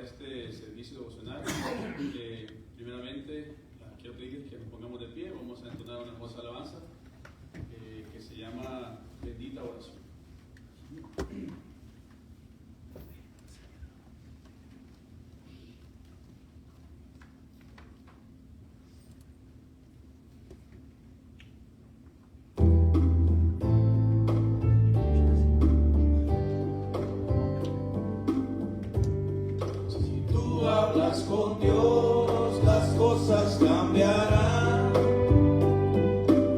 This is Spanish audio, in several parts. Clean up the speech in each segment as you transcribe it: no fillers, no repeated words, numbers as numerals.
este servicio devocional. Primeramente, quiero pedirles que nos pongamos de pie. Vamos a entonar una hermosa alabanza que se llama Bendita Oración. Con Dios las cosas cambiarán,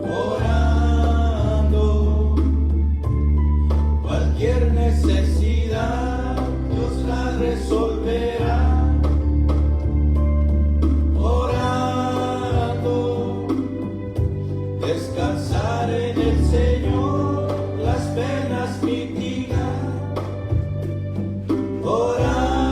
orando cualquier necesidad Dios la resolverá, orando descansar en el Señor, las penas mitigar, orando.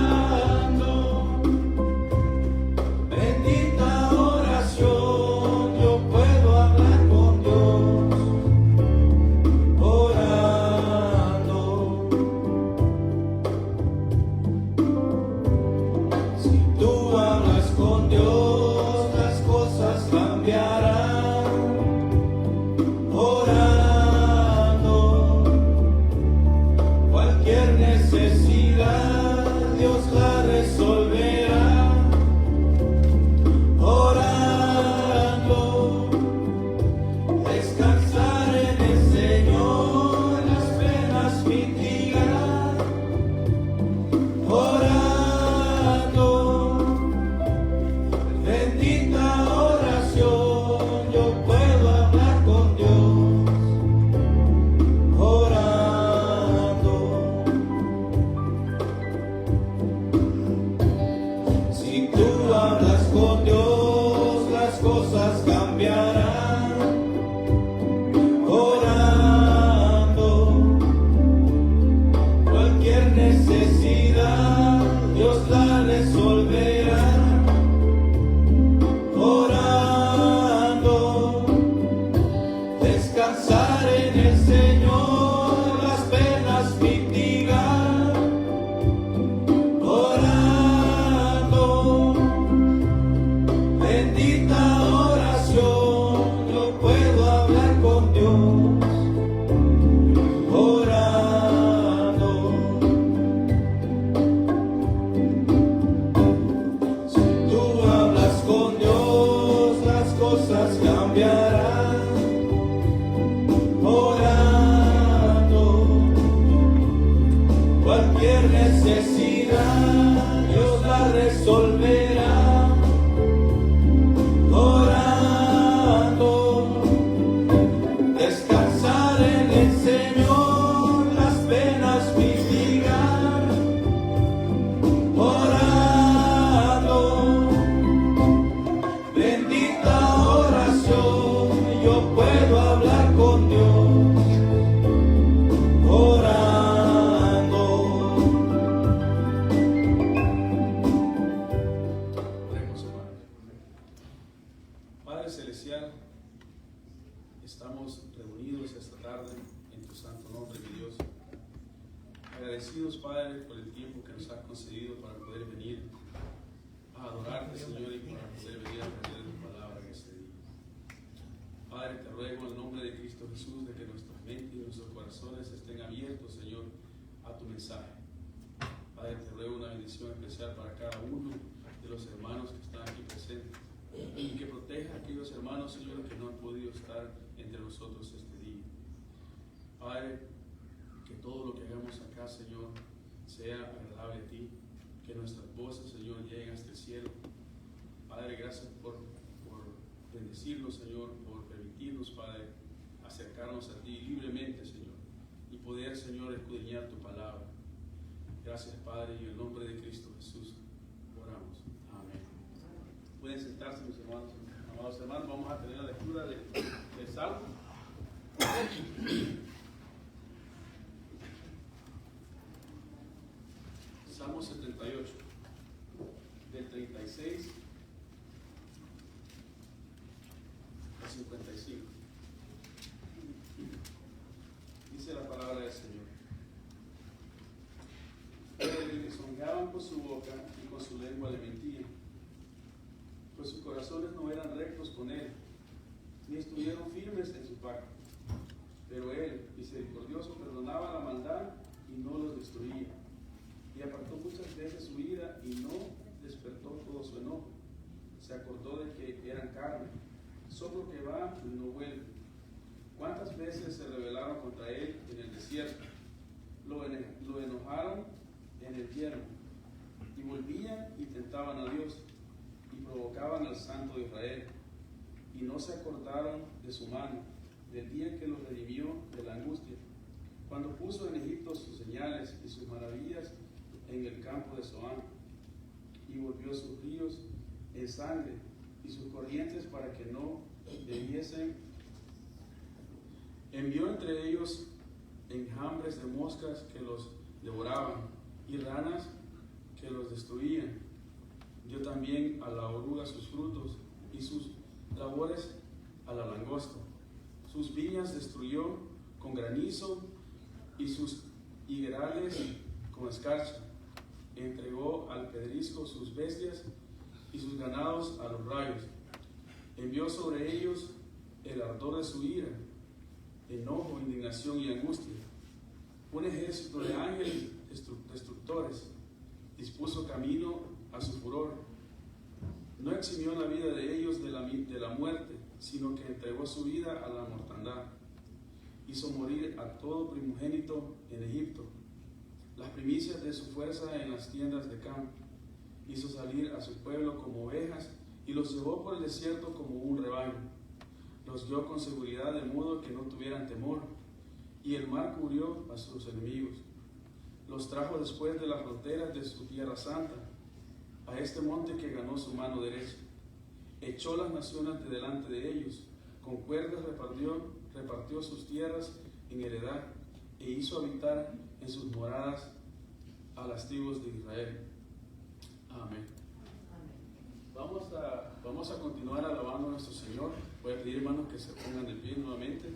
Estamos reunidos esta tarde en tu santo nombre, mi Dios. Agradecidos, Padre, por el tiempo que nos has concedido para poder venir a adorarte, Señor, y para poder venir a aprender tu palabra en este día. Padre, te ruego en el nombre de Cristo Jesús de que nuestras mentes y nuestros corazones estén abiertos, Señor, a tu mensaje. Padre, te ruego una bendición especial para cada uno de los hermanos que están aquí presentes y que proteja a aquellos hermanos, Señor, que no han podido estar entre nosotros este día. Padre, que todo lo que hagamos acá, Señor, sea agradable a ti, que nuestras voces, Señor, lleguen hasta el cielo. Padre, gracias por bendecirnos, Señor, por permitirnos, Padre, acercarnos a ti libremente, Señor, y poder, Señor, escudriñar tu palabra. Gracias, Padre, y en el nombre de Cristo Jesús oramos. Amén. Pueden sentarse, mis hermanos. Amados hermanos, vamos a tener la lectura del Salmo. Salmo 78, del 36 al 55. Dice la palabra del Señor. Pero el que songaban por su boca y le mentían, pues sus corazones no eran rectos con él, ni estuvieron firmes en su pacto. Pero él, misericordioso, perdonaba la maldad y no los destruía. Y apartó muchas veces su ira y no despertó todo su enojo. Se acordó de que eran carne, soplo que va y no vuelve. ¿Cuántas veces se rebelaron contra él en el desierto? Lo enojaron en el yermo, y volvían y tentaban a Dios, y provocaban al Santo de Israel, y no se acordaron de su mano, del día que los redimió de la angustia, cuando puso en Egipto sus señales y sus maravillas en el campo de Zoán, y volvió sus ríos en sangre y sus corrientes para que no bebiesen. Envió entre ellos enjambres de moscas que los devoraban y ranas que los destruían. Dio también a la oruga sus frutos y sus labores a la langosta. Sus viñas destruyó con granizo y sus higuerales con escarcha. Entregó al pedrisco sus bestias y sus ganados a los rayos. Envió sobre ellos el ardor de su ira, enojo, indignación y angustia. Un ejército de ángeles destructores dispuso camino a su furor. No eximió la vida de ellos de la muerte, sino que entregó su vida a la mortandad. Hizo morir a todo primogénito en Egipto, las primicias de su fuerza en las tiendas de campo. Hizo salir a su pueblo como ovejas y los llevó por el desierto como un rebaño. Los guió con seguridad de modo que no tuvieran temor, y el mar cubrió a sus enemigos. Los trajo después de las fronteras de su tierra santa, a este monte que ganó su mano derecha. Echó las naciones de delante de ellos, con cuerdas repartió sus tierras en heredad, e hizo habitar en sus moradas a las tribus de Israel. Amén. Vamos a continuar alabando a nuestro Señor. Voy a pedir, hermanos, que se pongan de pie nuevamente.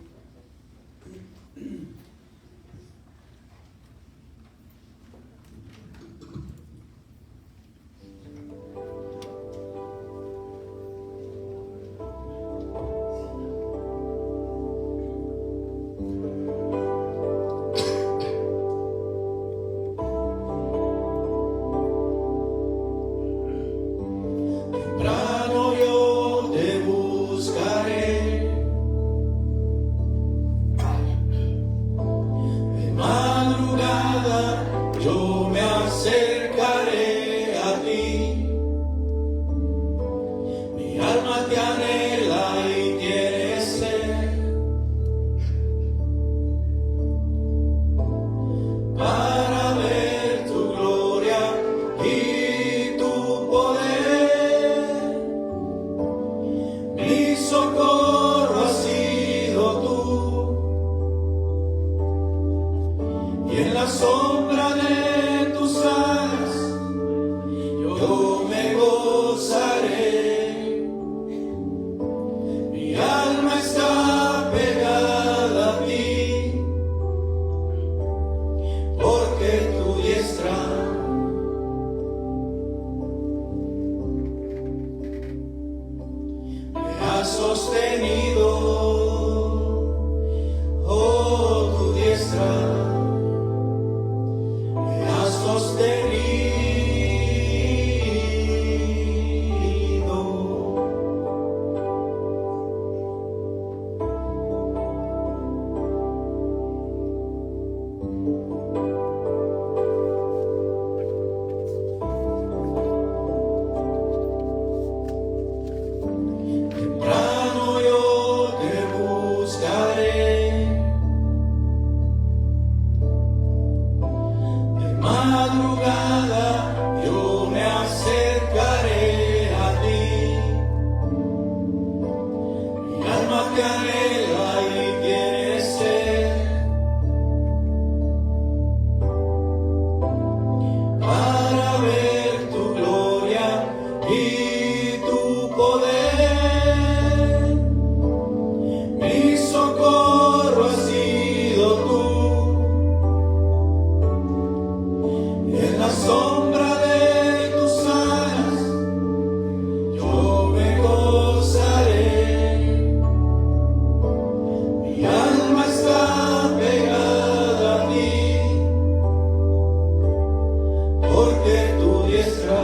porque tu diestra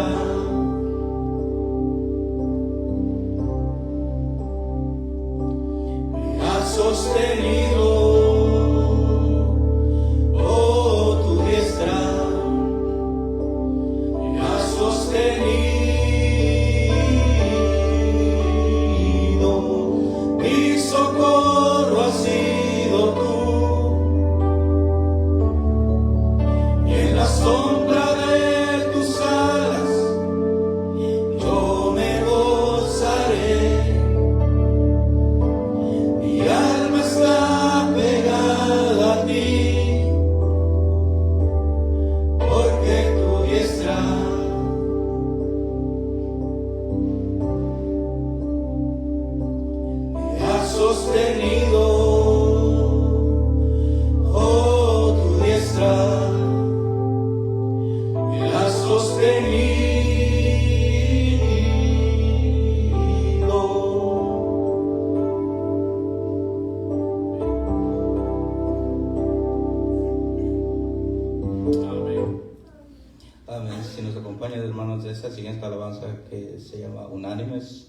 me ha sostenido. Oh, tu diestra me ha sostenido. Mi socorro has sido tú, y en la sombra de tus alas yo me gozaré. Mi alma está pegada a ti, porque tu diestra me ha sostenido. Oh, tu diestra me ha sostenido. Amén. Amén. Si nos acompaña, hermanos, de esta siguiente alabanza que se llama Unánimes.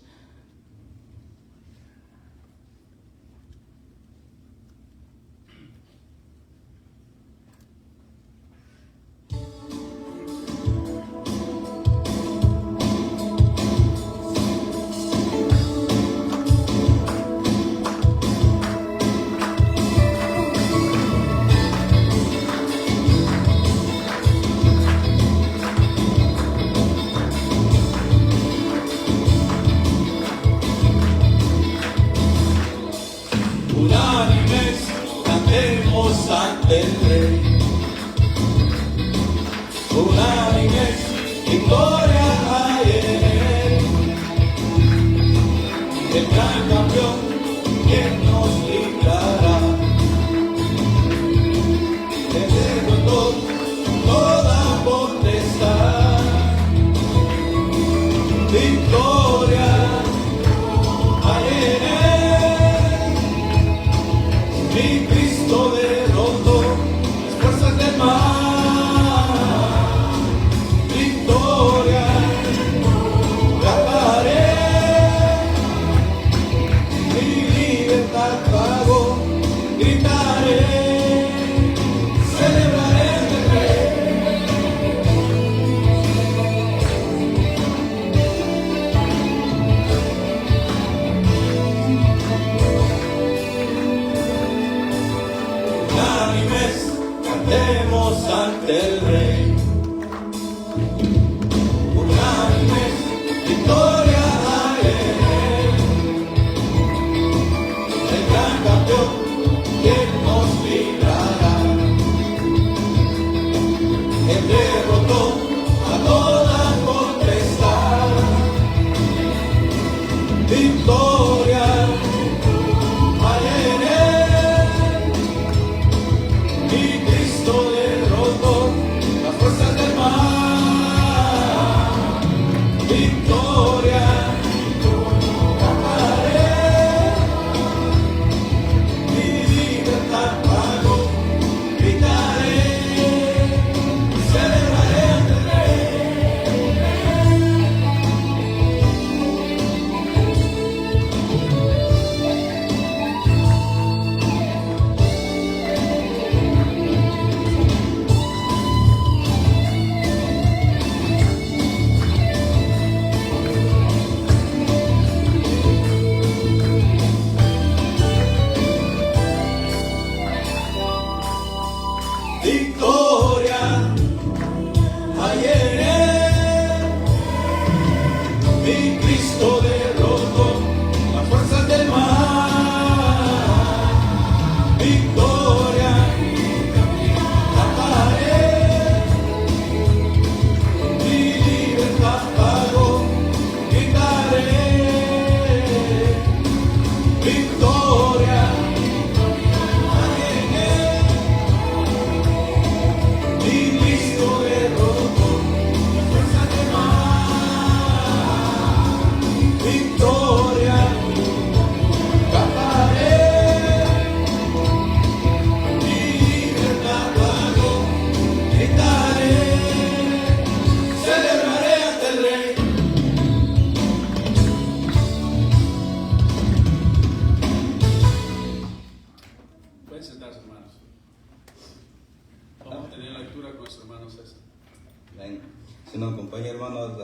Unánimes cantemos ante el Rey. Unánimes victoria hay en él. El gran campeón quien nos librará. Le derrotó toda potestad. Victoria hay en él. Mi Cristo derrotó las fuerzas del mal. Victoria ganaré. Mi libertad Si nos acompaña, hermanos,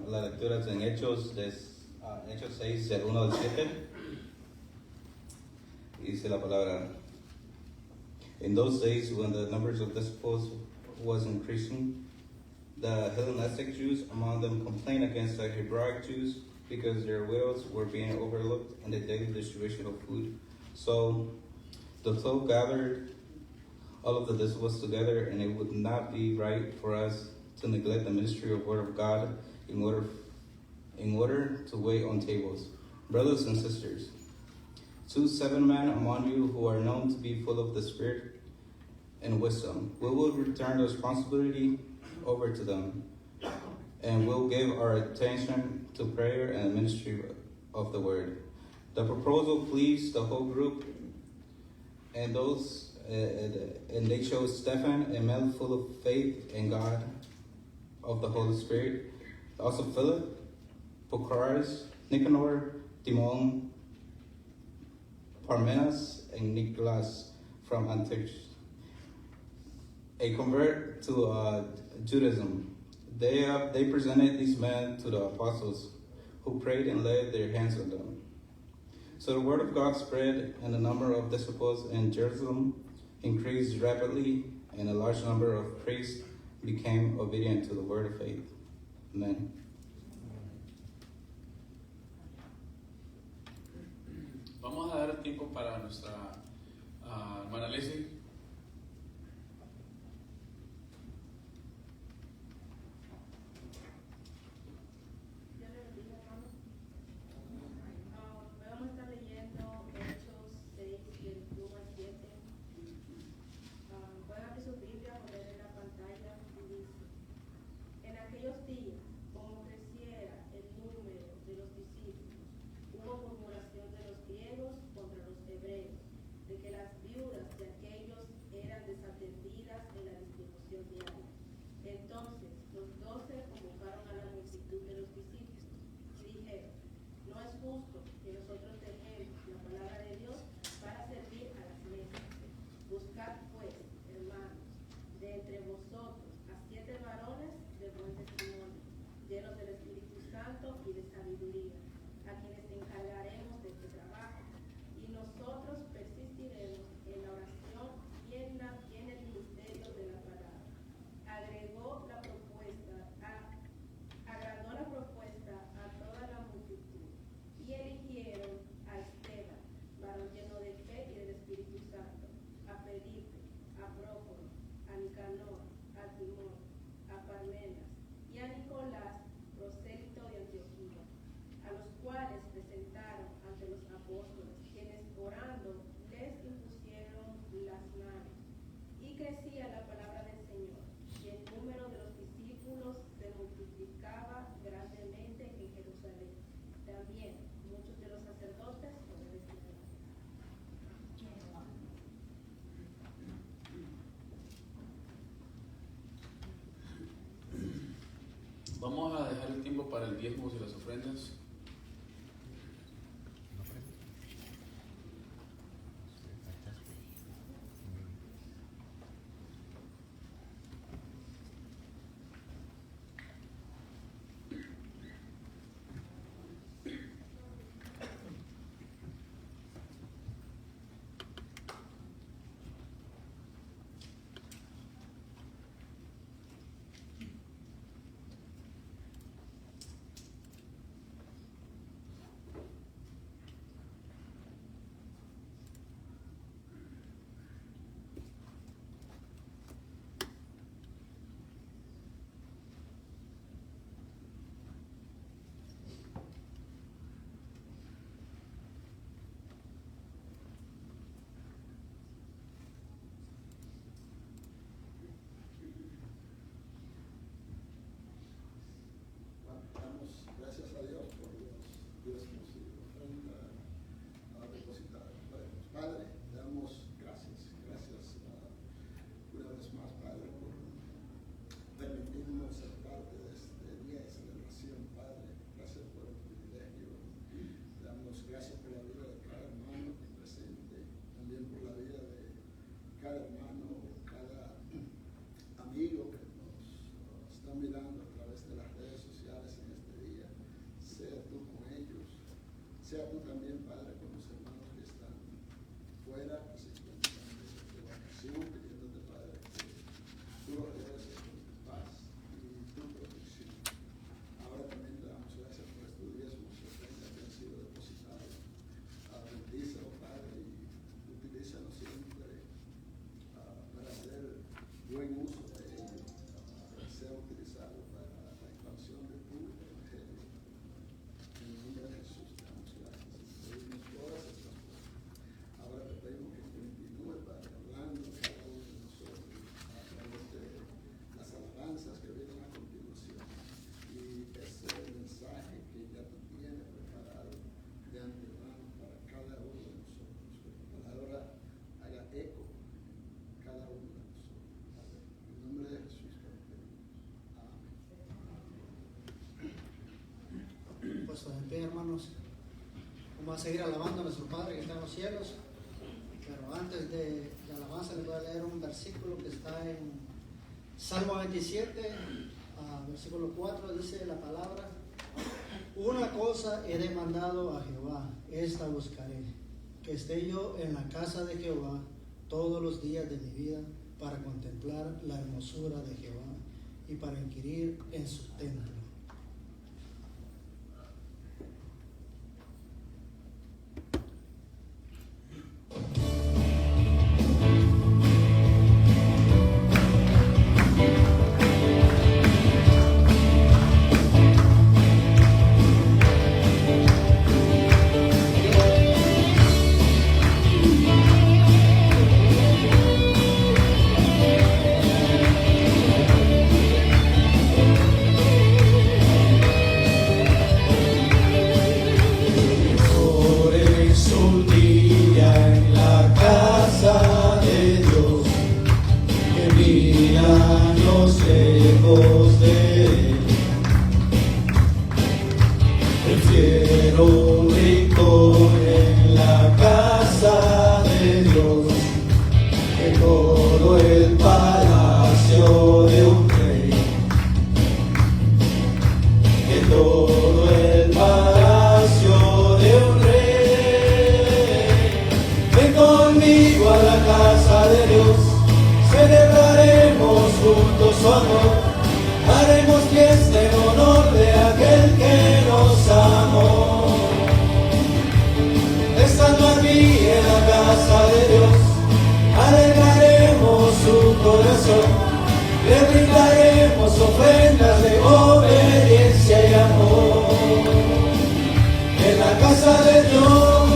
la lectura es en Hechos, Hechos 6, del 1 al 7. Y dice la palabra: In those days, when the numbers of disciples was increasing, the Hellenistic Jews among them complained against the Hebraic Jews because their widows were being overlooked in the daily distribution of food. So the 12 gathered all of the disciples together, and it would not be right for us to neglect the ministry of Word of God in order to wait on tables. Brothers and sisters, choose 7 men among you who are known to be full of the Spirit and wisdom. We will return the responsibility over to them, and we'll give our attention to prayer and ministry of the Word. The proposal pleased the whole group, and they chose Stephen, a man full of faith in God of the Holy Spirit, also Philip, Prochorus, Nicanor, Timon, Parmenas, and Nicholas from Antioch, a convert to Judaism. They presented these men to the apostles, who prayed and laid their hands on them. So the word of God spread, and the number of disciples in Jerusalem increased rapidly, and a large number of priests became obedient to the word of faith. Amen. Vamos a dar el tiempo para nuestra hermana Leslie. Vamos a estar leyendo Hechos 6, del 1 al 7. Pueden abrir su Biblia o leer en la pantalla y dice: En aquellos días, como creciera el número de los discípulos, hubo murmuración de los griegos contra los hebreos, de que las viudas de aquellos eran desatendidas en la distribución diaria. Entonces los 12 convocaron a la multitud de los discípulos y dijeron: No es justo que nosotros dejemos la palabra de Dios para servir a las mesas. Buscad pues, hermanos, de entre vosotros a 7 varones de buen testimonio, llenos del Espíritu Santo y de sabiduría, a quienes encargaremos de este trabajo, y nosotros persistiremos en la oración y en el ministerio de la palabra. Agradó la propuesta a toda la multitud, y eligieron a Esteban, varón lleno de fe y del Espíritu Santo, a Felipe, a Prócoro, a Nicanor, a Timón, a Parmenas y a Nicolás, prosélito de Antioquía, a los cuales presentaron ante los apóstoles, quienes orando les impusieron las manos. Y crecía la palabra del Señor, y el número de los discípulos se multiplicaba grandemente en Jerusalén. También muchos de los sacerdotes obedecían. Vamos a dejar el tiempo para el diezmos y las ofrendas. puesto de pie, hermanos. Vamos a seguir alabando a nuestro Padre que está en los cielos. Pero antes de la alabanza les voy a leer un versículo que está en Salmo 27, versículo 4. Dice la palabra: una cosa he demandado a Jehová, esta buscaré, que esté yo en la casa de Jehová todos los días de mi vida, para contemplar la hermosura de Jehová y para inquirir en su templo. En la casa de Dios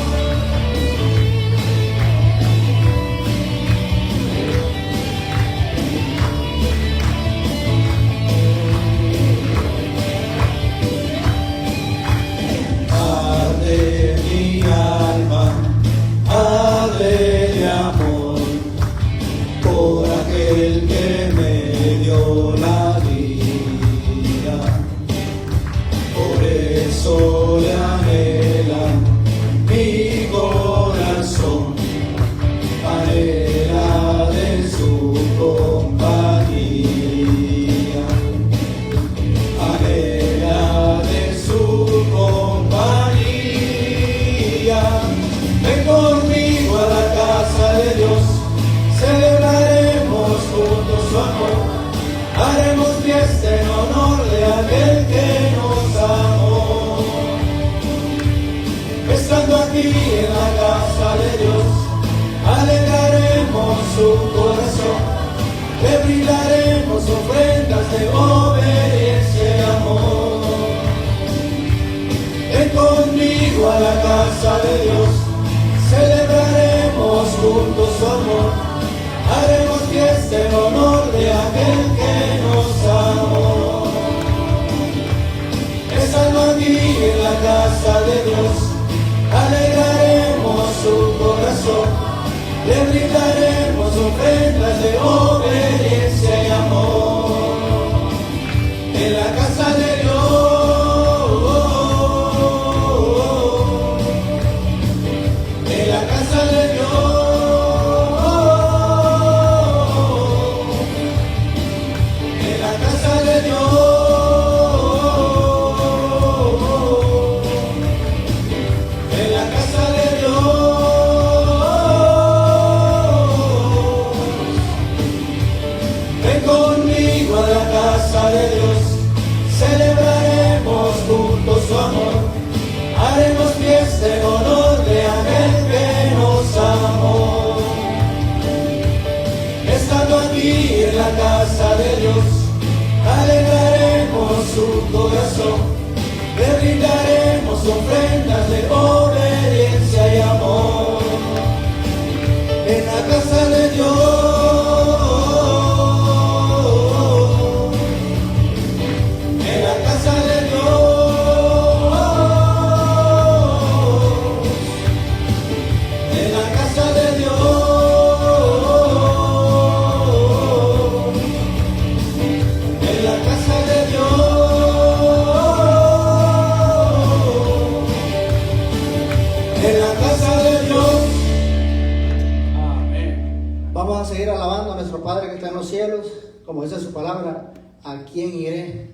como dice su palabra, ¿a quién iré?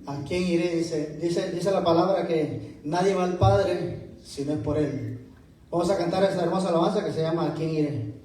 ¿A quién iré? Dice la palabra que nadie va al Padre si no es por Él. Vamos a cantar esta hermosa alabanza que se llama ¿A quién iré?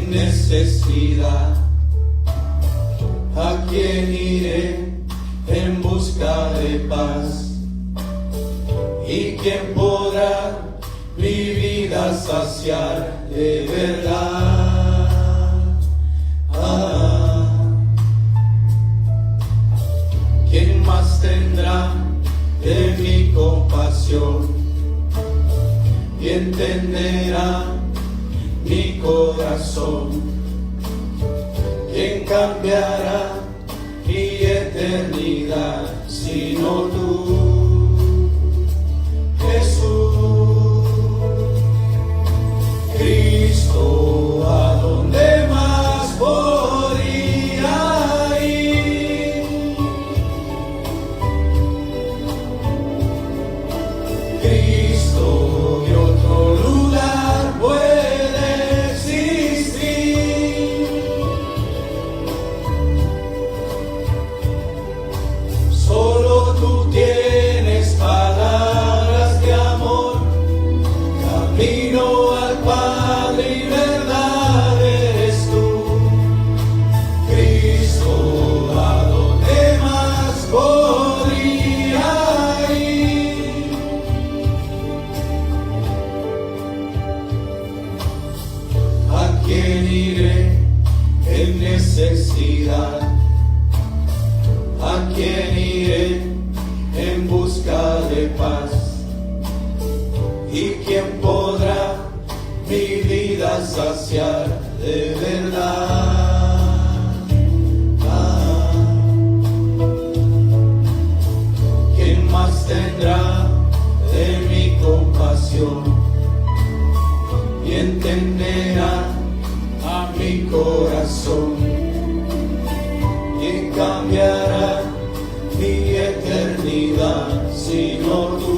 Necesidad, ¿a quién iré en busca de paz? ¿Y quién podrá mi vida saciar de verdad? ¿Quién más tendrá de mi compasión y entenderá mi corazón? ¿Quién cambiará mi eternidad sino tú, Jesús? Cristo, ¿a dónde más podría ir? Cristo, ¿qué otro lugar puede existir? Solo tú tienes palabras de amor, camino al Padre y verdad eres tú. Cristo, ¿a dónde más podría ir? ¿A quién iré en necesidad? ¿A quién iré en busca de paz? ¿Y quién podrá mi vida saciar de verdad? ¿Quién más tendrá de mi compasión y entenderá a mi corazón? ¿Quién cambiará mi eternidad sino tú,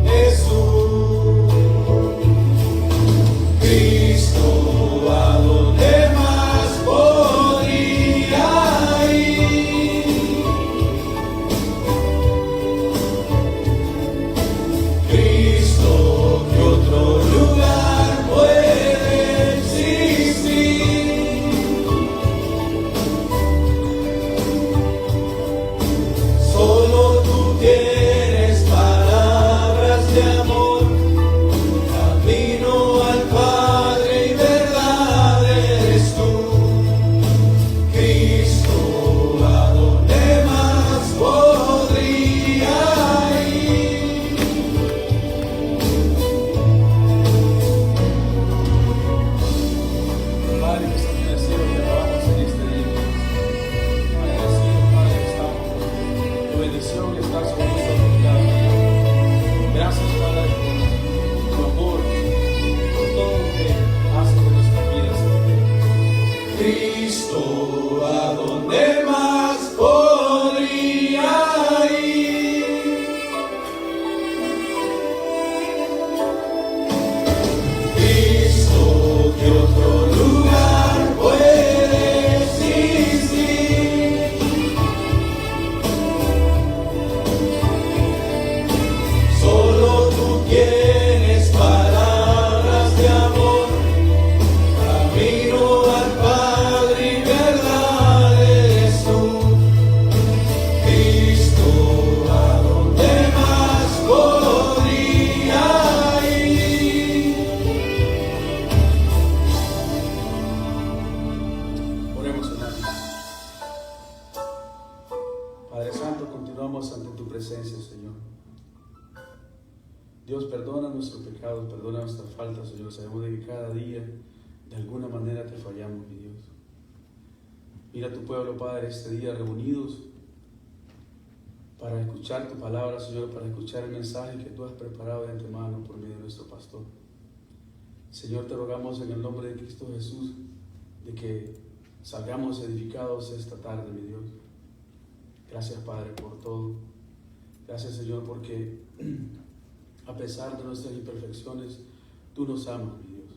Jesús? Cristo, ¿a dónde más podría ir? Cristo, ¿qué otro lugar puede existir? Solo tú tienes palabras de amor, camino al Padre y verdad eres tú. Cristo, ¿a dónde más podría ir? Padre, que estás en el cielo, te alabamos en este día. Agradecido, Padre, que estamos por tu bendición que está sobre nosotros cada día. Gracias, Padre, por tu amor, por todo lo que haces en nuestras vidas. Cristo, ¿a dónde más podría ir? Cristo, ¿qué otro lugar puede existir? Solo tú tienes palabras de amor, camino al Padre Dios, perdona nuestros pecados, perdona nuestras faltas, Señor. Sabemos de que cada día, de alguna manera, te fallamos, mi Dios. Mira a tu pueblo, Padre, este día reunidos para escuchar tu palabra, Señor, para escuchar el mensaje que tú has preparado de antemano por medio de nuestro pastor. Señor, te rogamos en el nombre de Cristo Jesús de que salgamos edificados esta tarde, mi Dios. Gracias, Padre, por todo. Gracias, Señor, porque a pesar de nuestras imperfecciones, tú nos amas, mi Dios.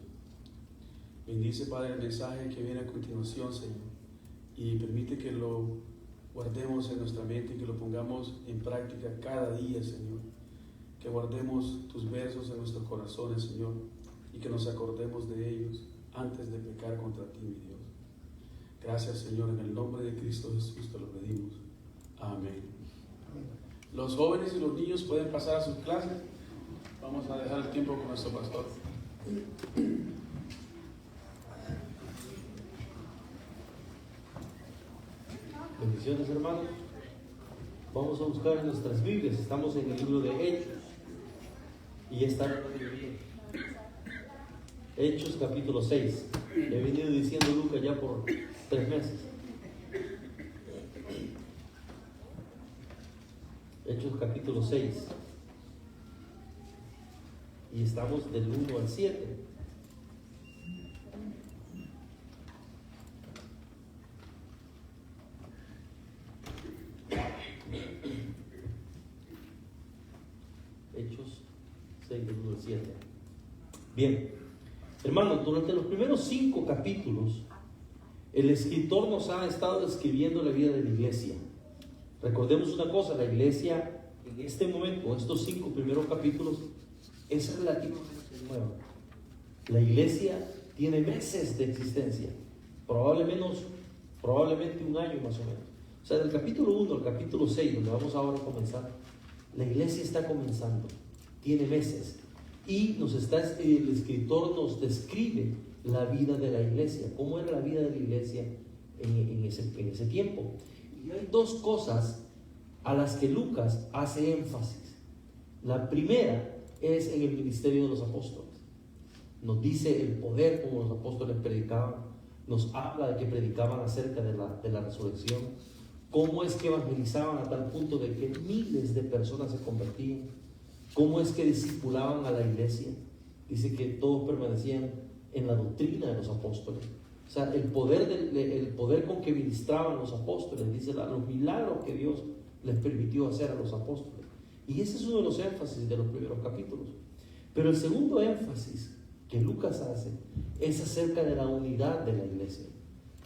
Bendice, Padre, el mensaje que viene a continuación, Señor, y permite que lo guardemos en nuestra mente y que lo pongamos en práctica cada día, Señor. Que guardemos tus versos en nuestros corazones, Señor, y que nos acordemos de ellos antes de pecar contra ti, mi Dios. Gracias, Señor, en el nombre de Cristo Jesús te lo pedimos. Amén. Los jóvenes y los niños pueden pasar a sus clases. Vamos a dejar el tiempo con nuestro pastor. Bendiciones, hermanos. Vamos a buscar en nuestras Biblias. Estamos en el libro de Hechos. Y está Hechos capítulo 6. He venido diciendo Lucas ya por 3 meses. Hechos capítulo 6. Y estamos del 1 al 7. Hechos 6, del 1 al 7. Bien, hermanos, durante los primeros 5 capítulos, el escritor nos ha estado describiendo la vida de la iglesia. Recordemos una cosa, la iglesia en este momento, estos 5 primeros capítulos, es relativamente nueva. La iglesia tiene meses de existencia, probablemente 1 año más o menos. O sea, del capítulo 1 al capítulo 6, donde vamos ahora a comenzar, la iglesia está comenzando, tiene meses. Y el escritor nos describe la vida de la iglesia, cómo era la vida de la iglesia en ese tiempo. Y hay 2 cosas a las que Lucas hace énfasis. La primera es en el ministerio de los apóstoles. Nos dice el poder como los apóstoles predicaban, nos habla de que predicaban acerca de la resurrección, cómo es que evangelizaban a tal punto de que miles de personas se convertían, cómo es que discipulaban a la iglesia. Dice que todos permanecían en la doctrina de los apóstoles. O sea, el poder con que ministraban los apóstoles, dice los milagros que Dios les permitió hacer a los apóstoles. Y ese es uno de los énfasis de los primeros capítulos. Pero el segundo énfasis que Lucas hace es acerca de la unidad de la iglesia,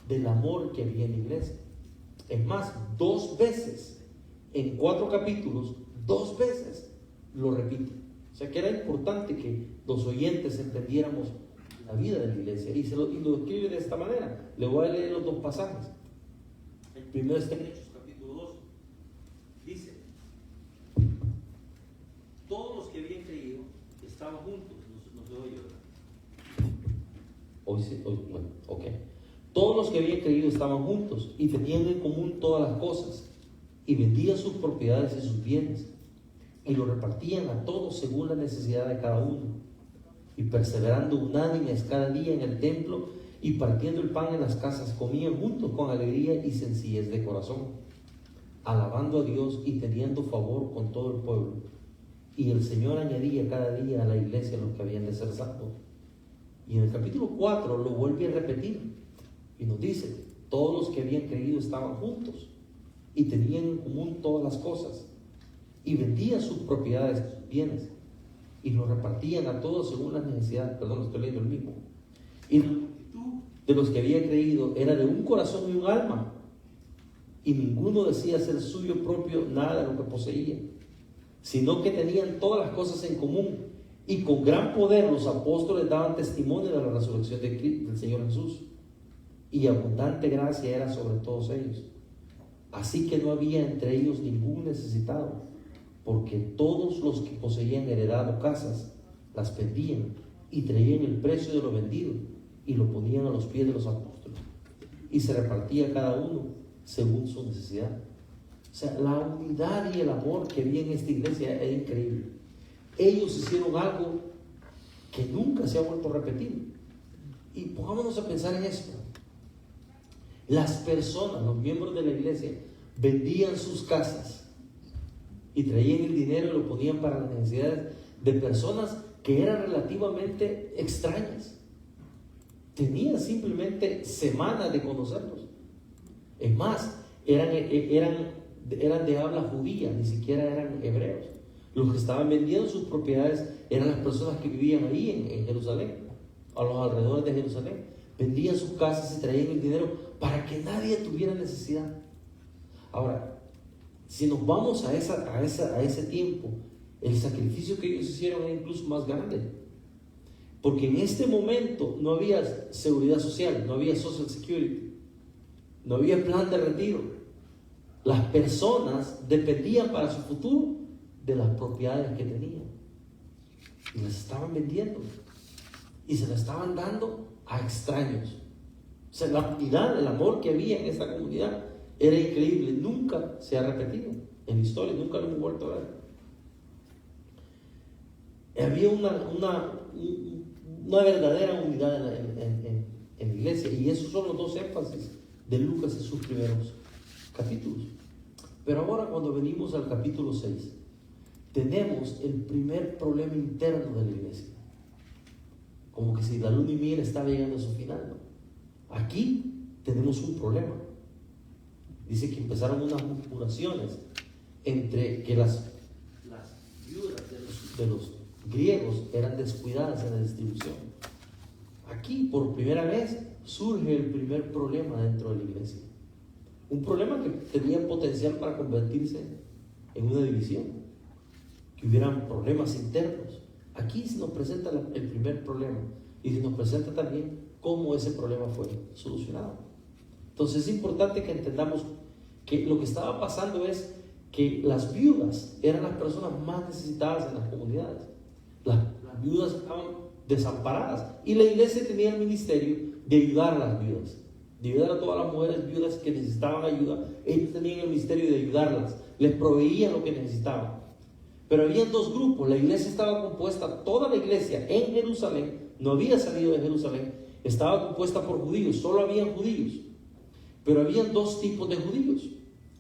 del amor que había en la iglesia. Es más, 2 veces, en 4 capítulos, 2 veces lo repite. O sea que era importante que los oyentes entendiéramos la vida de la iglesia. Y lo escribe de esta manera. Le voy a leer los 2 pasajes. El primero está en Hechos capítulo 2. Dice: todos los que habían creído estaban juntos. No se oye, ¿verdad? Hoy sí, bueno, ok. Todos los que habían creído estaban juntos y tenían en común todas las cosas, y vendían sus propiedades y sus bienes, y lo repartían a todos según la necesidad de cada uno, y perseverando unánimes cada día en el templo y partiendo el pan en las casas, comían juntos con alegría y sencillez de corazón, alabando a Dios y teniendo favor con todo el pueblo. Y el Señor añadía cada día a la iglesia los que habían de ser salvos. Y en el capítulo 4 lo vuelve a repetir y nos dice: todos los que habían creído estaban juntos y tenían en común todas las cosas, y vendían sus propiedades, sus bienes, y los repartían a todos según las necesidades. Perdón, estoy leyendo el mismo. Y la multitud de los que había creído era de un corazón y un alma, y ninguno decía ser suyo propio nada de lo que poseía, sino que tenían todas las cosas en común, y con gran poder los apóstoles daban testimonio de la resurrección del Señor Jesús, y abundante gracia era sobre todos ellos. Así que no había entre ellos ningún necesitado, porque todos los que poseían heredado casas las vendían y traían el precio de lo vendido y lo ponían a los pies de los apóstoles, y se repartía cada uno según su necesidad. O sea, la unidad y el amor que había en esta iglesia era increíble. ellos hicieron algo que nunca se ha vuelto a repetir. Y pongámonos a pensar en esto. Las personas, los miembros de la iglesia, vendían sus casas y traían el dinero y lo ponían para las necesidades de personas que eran relativamente extrañas. Tenían simplemente semanas de conocerlos. Es más, eran de habla judía, ni siquiera eran hebreos. Los que estaban vendiendo sus propiedades eran las personas que vivían ahí en Jerusalén, a los alrededores de Jerusalén. Vendían sus casas y traían el dinero para que nadie tuviera necesidad. Ahora, si nos vamos a ese tiempo, el sacrificio que ellos hicieron era incluso más grande. Porque en este momento no había seguridad social, no había social security, no había plan de retiro. Las personas dependían para su futuro de las propiedades que tenían. Y las estaban vendiendo. Y se las estaban dando a extraños. O sea, la unidad, el amor que había en esta comunidad era increíble. Nunca se ha repetido en la historia, nunca lo hemos vuelto a ver. Había una verdadera unidad en la iglesia, y esos son los dos énfasis de Lucas en sus primeros capítulos. Pero ahora, cuando venimos al capítulo 6, tenemos el primer problema interno de la iglesia. Como que si la luna y miel estaba llegando a su final, ¿no? Aquí tenemos un problema. Dice que empezaron unas murmuraciones entre que las viudas de los griegos eran descuidadas en la distribución. Aquí, por primera vez, surge el primer problema dentro de la iglesia. Un problema que tenía potencial para convertirse en una división, que hubieran problemas internos. Aquí se nos presenta el primer problema, y se nos presenta también cómo ese problema fue solucionado. Entonces es importante que entendamos que lo que estaba pasando es que las viudas eran las personas más necesitadas en las comunidades. Las viudas estaban desamparadas, y la iglesia tenía el ministerio de ayudar a las viudas, de ayudar a todas las mujeres viudas que necesitaban ayuda. Ellos tenían el ministerio de ayudarlas, les proveían lo que necesitaban. Pero había dos grupos. La iglesia estaba compuesta, toda la iglesia en Jerusalén, no había salido de Jerusalén, estaba compuesta por judíos, solo habían judíos. Pero habían dos tipos de judíos.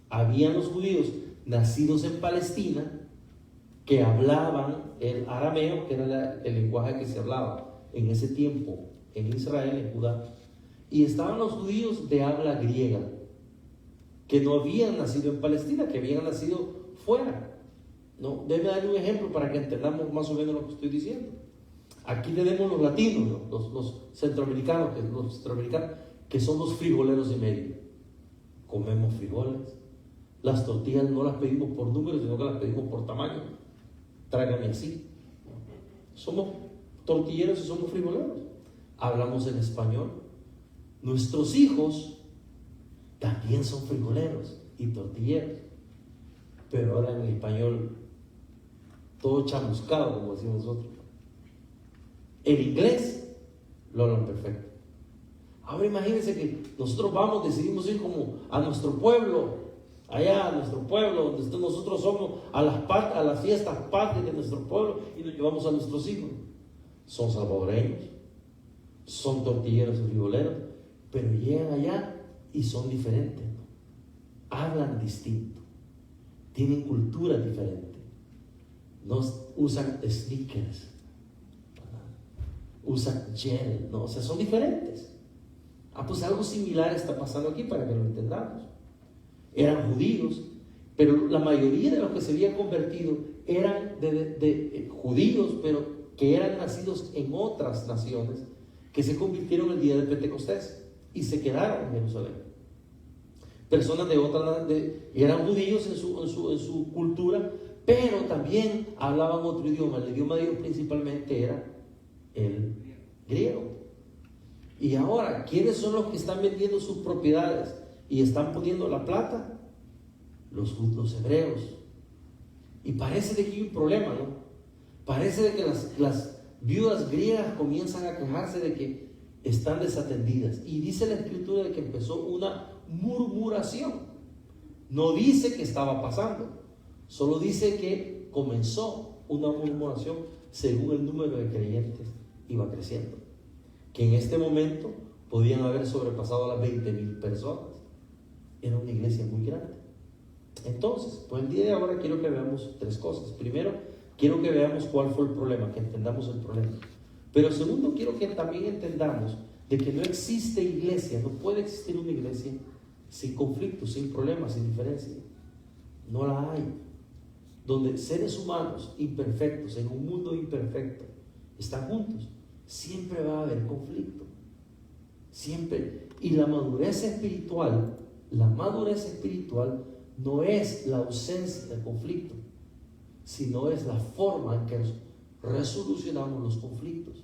Habían los judíos nacidos en Palestina, que hablaban el arameo, que era el lenguaje que se hablaba en ese tiempo en Israel, en Judá. Y estaban los judíos de habla griega, que no habían nacido en Palestina, que habían nacido fuera. No, déjeme darle un ejemplo para que entendamos más o menos lo que estoy diciendo. Aquí tenemos los latinos, los centroamericanos, que son los frijoleros y medio. Comemos frijoles. Las tortillas no las pedimos por número, sino que las pedimos por tamaño. Tráigame así. Somos tortilleros y somos frijoleros. Hablamos en español. Nuestros hijos también son frijoleros y tortilleros, pero hablan en español todo chamuscado, como decimos nosotros. El inglés lo hablan perfecto. Ahora imagínense que nosotros decidimos ir como a nuestro pueblo, allá a nuestro pueblo, donde nosotros somos, a las fiestas patrias de nuestro pueblo, y nos llevamos a nuestros hijos. Son salvadoreños, son tortilleros y frijoleros, pero llegan allá y son diferentes, ¿no? Hablan distinto, tienen cultura diferente, no usan sneakers, usan gel, ¿no? O sea, son diferentes. Pues algo similar está pasando aquí, para que lo entendamos. Eran judíos, pero la mayoría de los que se habían convertido eran de judíos, pero que eran nacidos en otras naciones, que se convirtieron el día de Pentecostés y se quedaron en Jerusalén. Personas de otras, eran judíos en su cultura, pero también hablaban otro idioma. El idioma de ellos principalmente era el griego. Y ahora, ¿quiénes son los que están vendiendo sus propiedades y están poniendo la plata? Los hebreos. Y parece de que hay un problema, ¿no? Parece de que las viudas griegas comienzan a quejarse de que están desatendidas. Y dice la escritura de que empezó una murmuración. No dice que estaba pasando, solo dice que comenzó una murmuración según el número de creyentes iba creciendo. Que en este momento podían haber sobrepasado las 20,000 personas. Era una iglesia muy grande. Entonces, pues el día de ahora quiero que veamos tres cosas. Primero, quiero que veamos cuál fue el problema, que entendamos el problema. Pero segundo, quiero que también entendamos de que no existe iglesia, no puede existir una iglesia sin conflictos, sin problemas, sin diferencia. No la hay. Donde seres humanos imperfectos, en un mundo imperfecto, están juntos, siempre va a haber conflicto. Siempre. Y la madurez espiritual no es la ausencia de conflicto, sino es la forma en que resolucionamos los conflictos.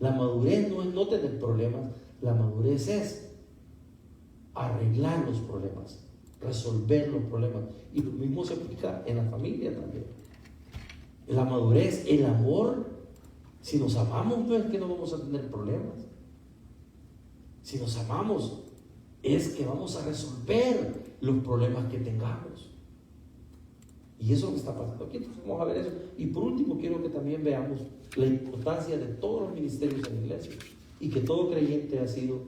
La madurez no es no tener problemas, la madurez es arreglar los problemas, resolver los problemas. Y lo mismo se aplica en la familia también. La madurez, el amor, si nos amamos no es que no vamos a tener problemas. Si nos amamos es que vamos a resolver los problemas que tengamos. Y eso es lo que está pasando aquí. Entonces vamos a ver eso. Y por último quiero que también veamos la importancia de todos los ministerios en la iglesia y que todo creyente ha sido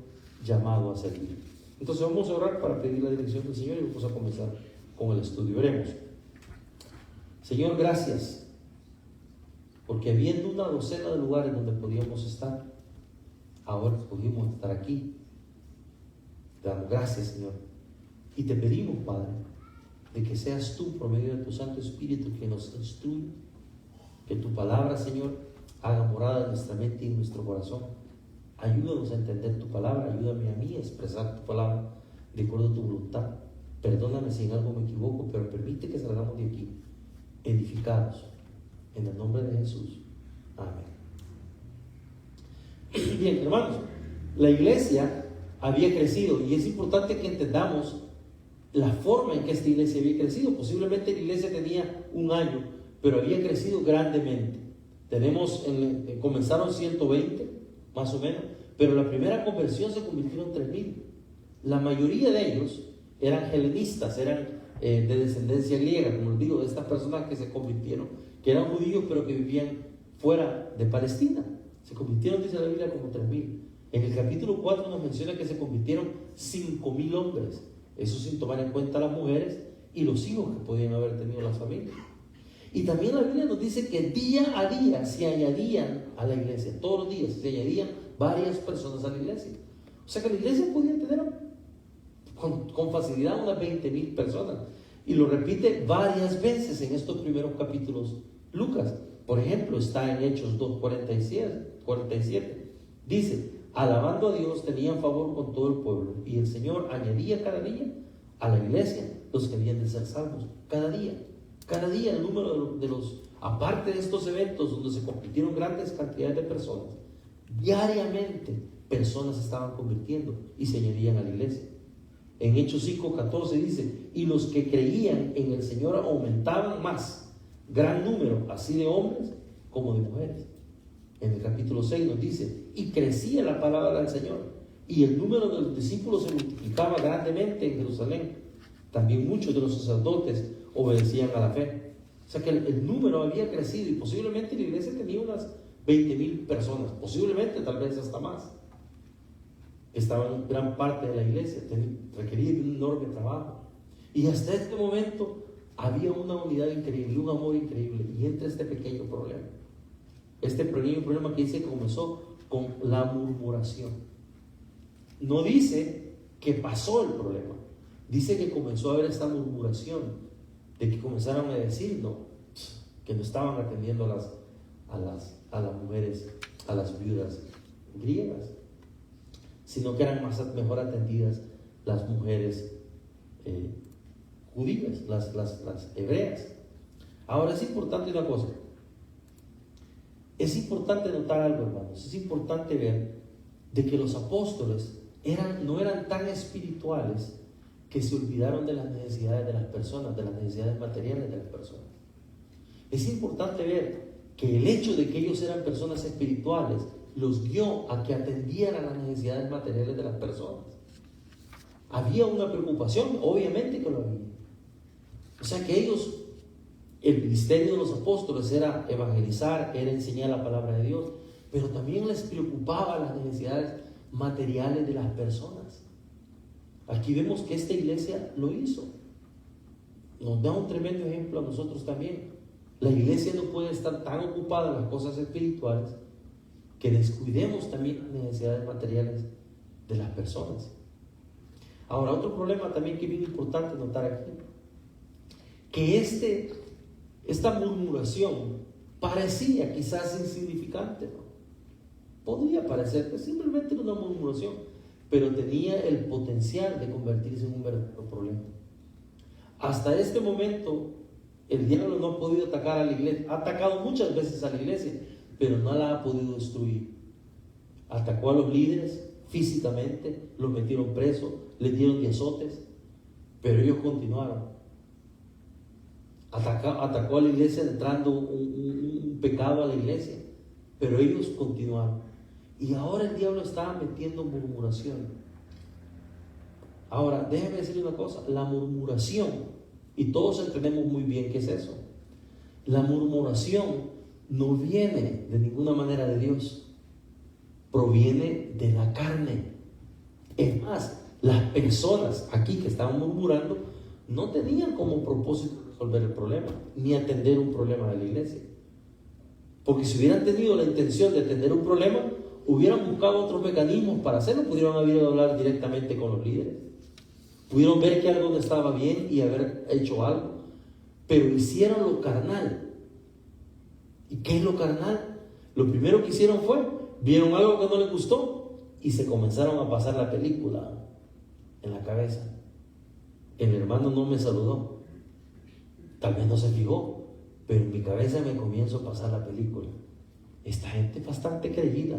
llamado a servir. Entonces vamos a orar para pedir la dirección del Señor y vamos a comenzar con el estudio. Veremos. Señor, gracias, porque habiendo una docena de lugares donde podíamos estar, ahora pudimos estar aquí. Te damos gracias, Señor, y te pedimos, Padre, de que seas tú, por medio de tu Santo Espíritu, que nos instruya, que tu palabra, Señor, haga morada en nuestra mente y en nuestro corazón. Ayúdanos a entender tu palabra, ayúdame a mí a expresar tu palabra de acuerdo a tu voluntad. Perdóname si en algo me equivoco, pero permite que salgamos de aquí edificados, en el nombre de Jesús. Amén. Bien, hermanos, la iglesia había crecido y es importante que entendamos la forma en que esta iglesia había crecido. Posiblemente la iglesia tenía un año, pero había crecido grandemente. Comenzaron 120, más o menos, pero la primera conversión se convirtió en 3,000. La mayoría de ellos eran helenistas, eran de descendencia griega, como les digo, de estas personas que se convirtieron, que eran judíos pero que vivían fuera de Palestina. Se convirtieron, dice la Biblia, como 3,000. En el capítulo 4 nos menciona que se convirtieron 5,000 hombres. Eso sin tomar en cuenta las mujeres y los hijos que podían haber tenido las familias. Y también la Biblia nos dice que día a día se añadían a la iglesia, todos los días se añadían varias personas a la iglesia. O sea que la iglesia podía tener con facilidad unas 20,000 personas. Y lo repite varias veces en estos primeros capítulos Lucas. Por ejemplo, está en Hechos 2:47. Dice: alabando a Dios, tenían favor con todo el pueblo, y el Señor añadía cada día a la iglesia los que habían de ser salvos. Cada día el número de los, aparte de estos eventos donde se convirtieron grandes cantidades de personas, diariamente personas se estaban convirtiendo y se añadían a la iglesia. En Hechos 5:14 dice: y los que creían en el Señor aumentaban más, gran número, así de hombres como de mujeres. En el capítulo 6 nos dice: y crecía la palabra del Señor, y el número de los discípulos se multiplicaba grandemente en Jerusalén. También muchos de los sacerdotes obedecían a la fe. O sea que el número había crecido, y posiblemente la iglesia tenía unas 20,000 personas, posiblemente tal vez hasta más. Estaban gran parte de la iglesia, requería de un enorme trabajo. Y hasta este momento había una unidad increíble, un amor increíble, y entra este pequeño problema. Este pequeño problema que dice que comenzó con la murmuración. No dice que pasó el problema, dice que comenzó a haber esta murmuración, de que comenzaron a decir que no estaban atendiendo a las mujeres, a las viudas griegas, sino que eran mejor atendidas las mujeres judías, las hebreas. Ahora es importante una cosa. Es importante notar algo, hermanos. Es importante ver de que los apóstoles no eran tan espirituales que se olvidaron de las necesidades de las personas, de las necesidades materiales de las personas. Es importante ver que el hecho de que ellos eran personas espirituales los guió a que atendieran a las necesidades materiales de las personas. Había una preocupación, obviamente que lo había. O sea que ellos el ministerio de los apóstoles era evangelizar, era enseñar la palabra de Dios, pero también les preocupaba las necesidades materiales de las personas. Aquí vemos que esta iglesia lo hizo. Nos da un tremendo ejemplo a nosotros también. La iglesia no puede estar tan ocupada en las cosas espirituales que descuidemos también las necesidades materiales de las personas. Ahora, otro problema también que es bien importante notar aquí, que esta murmuración parecía quizás insignificante, ¿no? Podría parecer que simplemente era una murmuración, pero tenía el potencial de convertirse en un verdadero problema. Hasta este momento, el diablo no ha podido atacar a la iglesia. Ha atacado muchas veces a la iglesia, pero no la ha podido destruir. Atacó a los líderes físicamente, los metieron presos, les dieron de azotes, pero ellos continuaron. Atacó a la iglesia entrando un pecado a la iglesia, pero ellos continuaron. Y ahora el diablo está metiendo murmuración. Ahora, déjeme decirle una cosa, la murmuración, y todos entendemos muy bien qué es eso. La murmuración no viene de ninguna manera de Dios, proviene de la carne. Es más, las personas aquí que estaban murmurando no tenían como propósito resolver el problema, ni atender un problema de la iglesia. Porque si hubieran tenido la intención de atender un problema, hubieran buscado otros mecanismos para hacerlo. Pudieron haber ido a hablar directamente con los líderes, pudieron ver que algo no estaba bien y haber hecho algo, pero hicieron lo carnal. ¿Y qué es lo carnal? Lo primero que hicieron fue, vieron algo que no les gustó y se comenzaron a pasar la película en la cabeza. El hermano no me saludó, tal vez no se fijó, pero en mi cabeza me comienzo a pasar la película. Esta gente es bastante creída,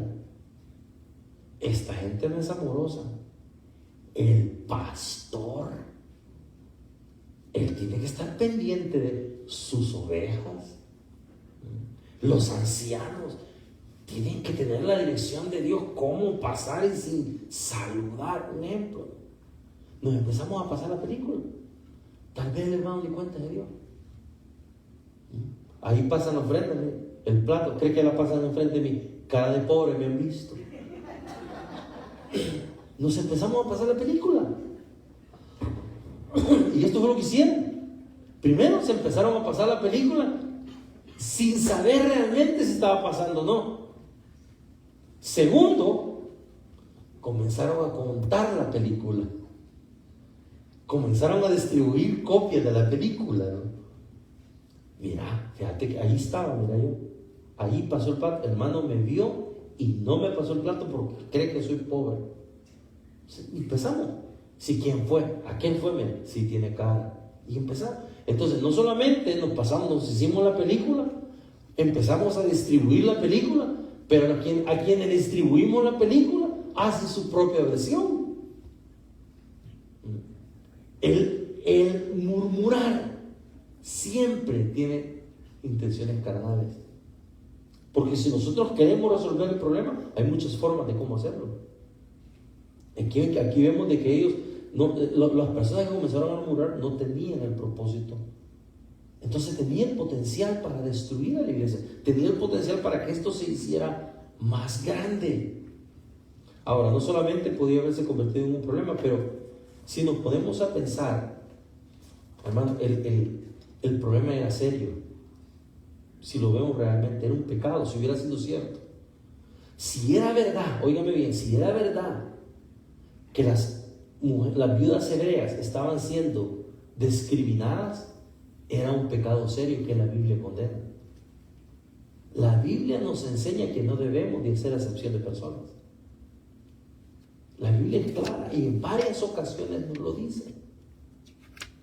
esta gente no es amorosa. El pastor, él tiene que estar pendiente de sus ovejas. Los ancianos tienen que tener la dirección de Dios, cómo pasar y sin saludar. Un ejemplo, nos empezamos a pasar la película. Tal vez el hermano ni cuenta de Dios. Ahí pasan la ofrenda, el plato, cree que la pasan enfrente de mí, cara de pobre me han visto. Nos empezamos a pasar la película. Y esto fue lo que hicieron. Primero se empezaron a pasar la película sin saber realmente si estaba pasando o no. Segundo, comenzaron a contar la película. Comenzaron a distribuir copias de la película, ¿no? Mira, fíjate que ahí estaba, mira yo. Ahí pasó el plato, el hermano me vio y no me pasó el plato porque cree que soy pobre. Y empezamos. Si quién fue, a quién fue, mira, si tiene cara. Y empezamos. Entonces, no solamente nos hicimos la película, empezamos a distribuir la película, pero a quienes distribuimos la película hace su propia versión. El murmurar siempre tiene intenciones carnales. Porque si nosotros queremos resolver el problema, hay muchas formas de cómo hacerlo. Aquí vemos de que ellos, las personas que comenzaron a murmurar no tenían el propósito. Entonces tenía el potencial para destruir a la iglesia, tenía el potencial para que esto se hiciera más grande. Ahora, no solamente podía haberse convertido en un problema, pero si nos ponemos a pensar, hermano, el problema era serio. Si lo vemos realmente, era un pecado, si hubiera sido cierto. Si era verdad, óigame bien, si era verdad que las viudas hebreas estaban siendo discriminadas, era un pecado serio que la Biblia condena. La Biblia nos enseña que no debemos de hacer acepción de personas. La Biblia es clara y en varias ocasiones nos lo dice.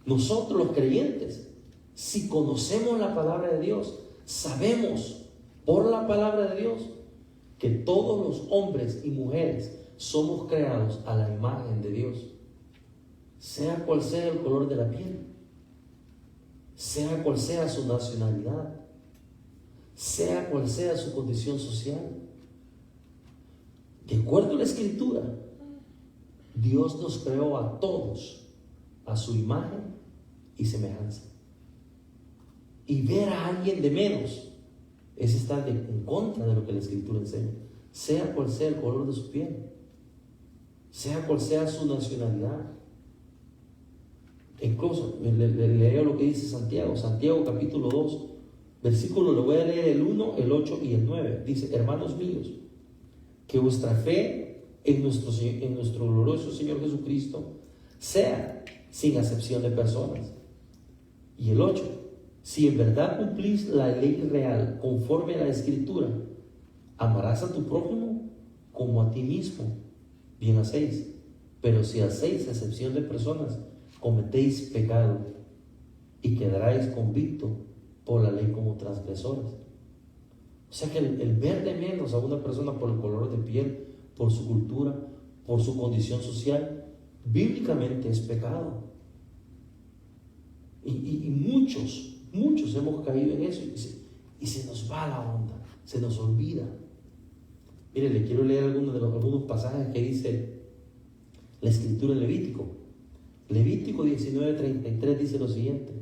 Nosotros los creyentes, si conocemos la palabra de Dios, sabemos por la palabra de Dios que todos los hombres y mujeres somos creados a la imagen de Dios, sea cual sea el color de la piel, sea cual sea su nacionalidad, sea cual sea su condición social. De acuerdo a la Escritura, Dios nos creó a todos a su imagen y semejanza. y ver a alguien de menos es estar en contra de lo que la Escritura enseña, sea cual sea el color de su piel, sea cual sea su nacionalidad. Incluso le leo lo que dice Santiago capítulo 2, versículo, le voy a leer el 1, el 8 y el 9. Dice: hermanos míos, que vuestra fe en nuestro glorioso Señor Jesucristo sea sin acepción de personas. Y el 8: si en verdad cumplís la ley real conforme a la Escritura, amarás a tu prójimo como a ti mismo, bien hacéis. Pero si hacéis acepción de personas, cometéis pecado y quedaréis convictos por la ley como transgresores. O sea que el ver de menos a una persona por el color de piel, por su cultura, por su condición social, bíblicamente es pecado. Y muchos hemos caído en eso y se nos va la onda, se nos olvida. Mire, le quiero leer algunos pasajes que dice la Escritura en Levítico. Levítico 19:33 dice lo siguiente: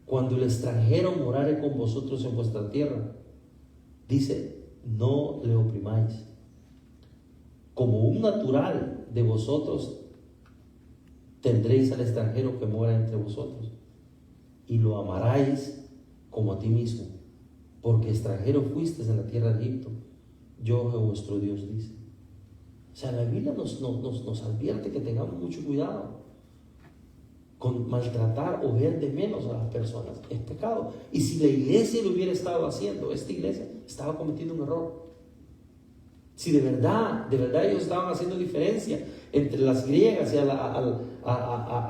cuando el extranjero morare con vosotros en vuestra tierra, dice, no le oprimáis. Como un natural de vosotros tendréis al extranjero que mora entre vosotros, y lo amaráis como a ti mismo, porque extranjero fuisteis en la tierra de Egipto. Yo, vuestro Dios, dice. O sea, la Biblia nos advierte que tengamos mucho cuidado con maltratar o ver de menos a las personas. Es pecado. Y si la iglesia lo hubiera estado haciendo, esta iglesia estaba cometiendo un error. Si de verdad ellos estaban haciendo diferencia entre las griegas y a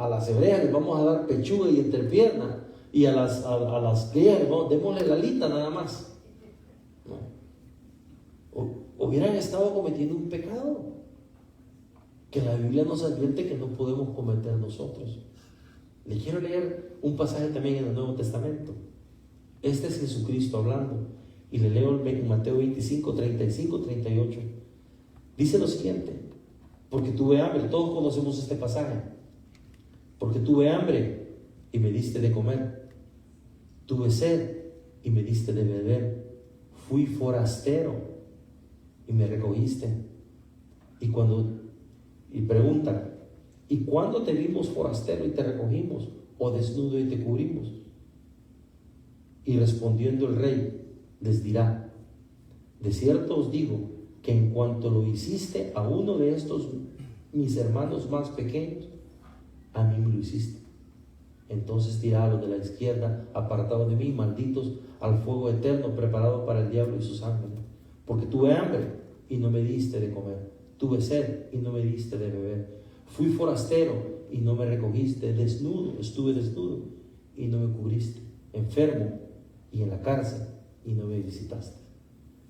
las hebreas les vamos a dar pechuga y entrepierna, y a las griegas démosle la alita nada más, ¿no? Hubieran estado cometiendo un pecado que la Biblia nos advierte que no podemos cometer nosotros. Le quiero leer un pasaje también en el Nuevo Testamento. Este es Jesucristo hablando, y le leo en Mateo 25, 35, 38. Dice lo siguiente: porque tuve hambre, todos conocemos este pasaje. Porque tuve hambre y me diste de comer, tuve sed y me diste de beber, fui forastero y me recogiste. Y preguntan: ¿y cuándo te vimos forastero y te recogimos, o desnudo y te cubrimos? Y respondiendo el rey les dirá: de cierto os digo que en cuanto lo hiciste a uno de estos mis hermanos más pequeños, a mí me lo hiciste. Entonces dirá a los de la izquierda: apartados de mí, malditos, al fuego eterno preparado para el diablo y sus ángeles. Porque tuve hambre y no me diste de comer, tuve sed y no me diste de beber, fui forastero y no me recogiste, estuve desnudo y no me cubriste, enfermo y en la cárcel y no me visitaste.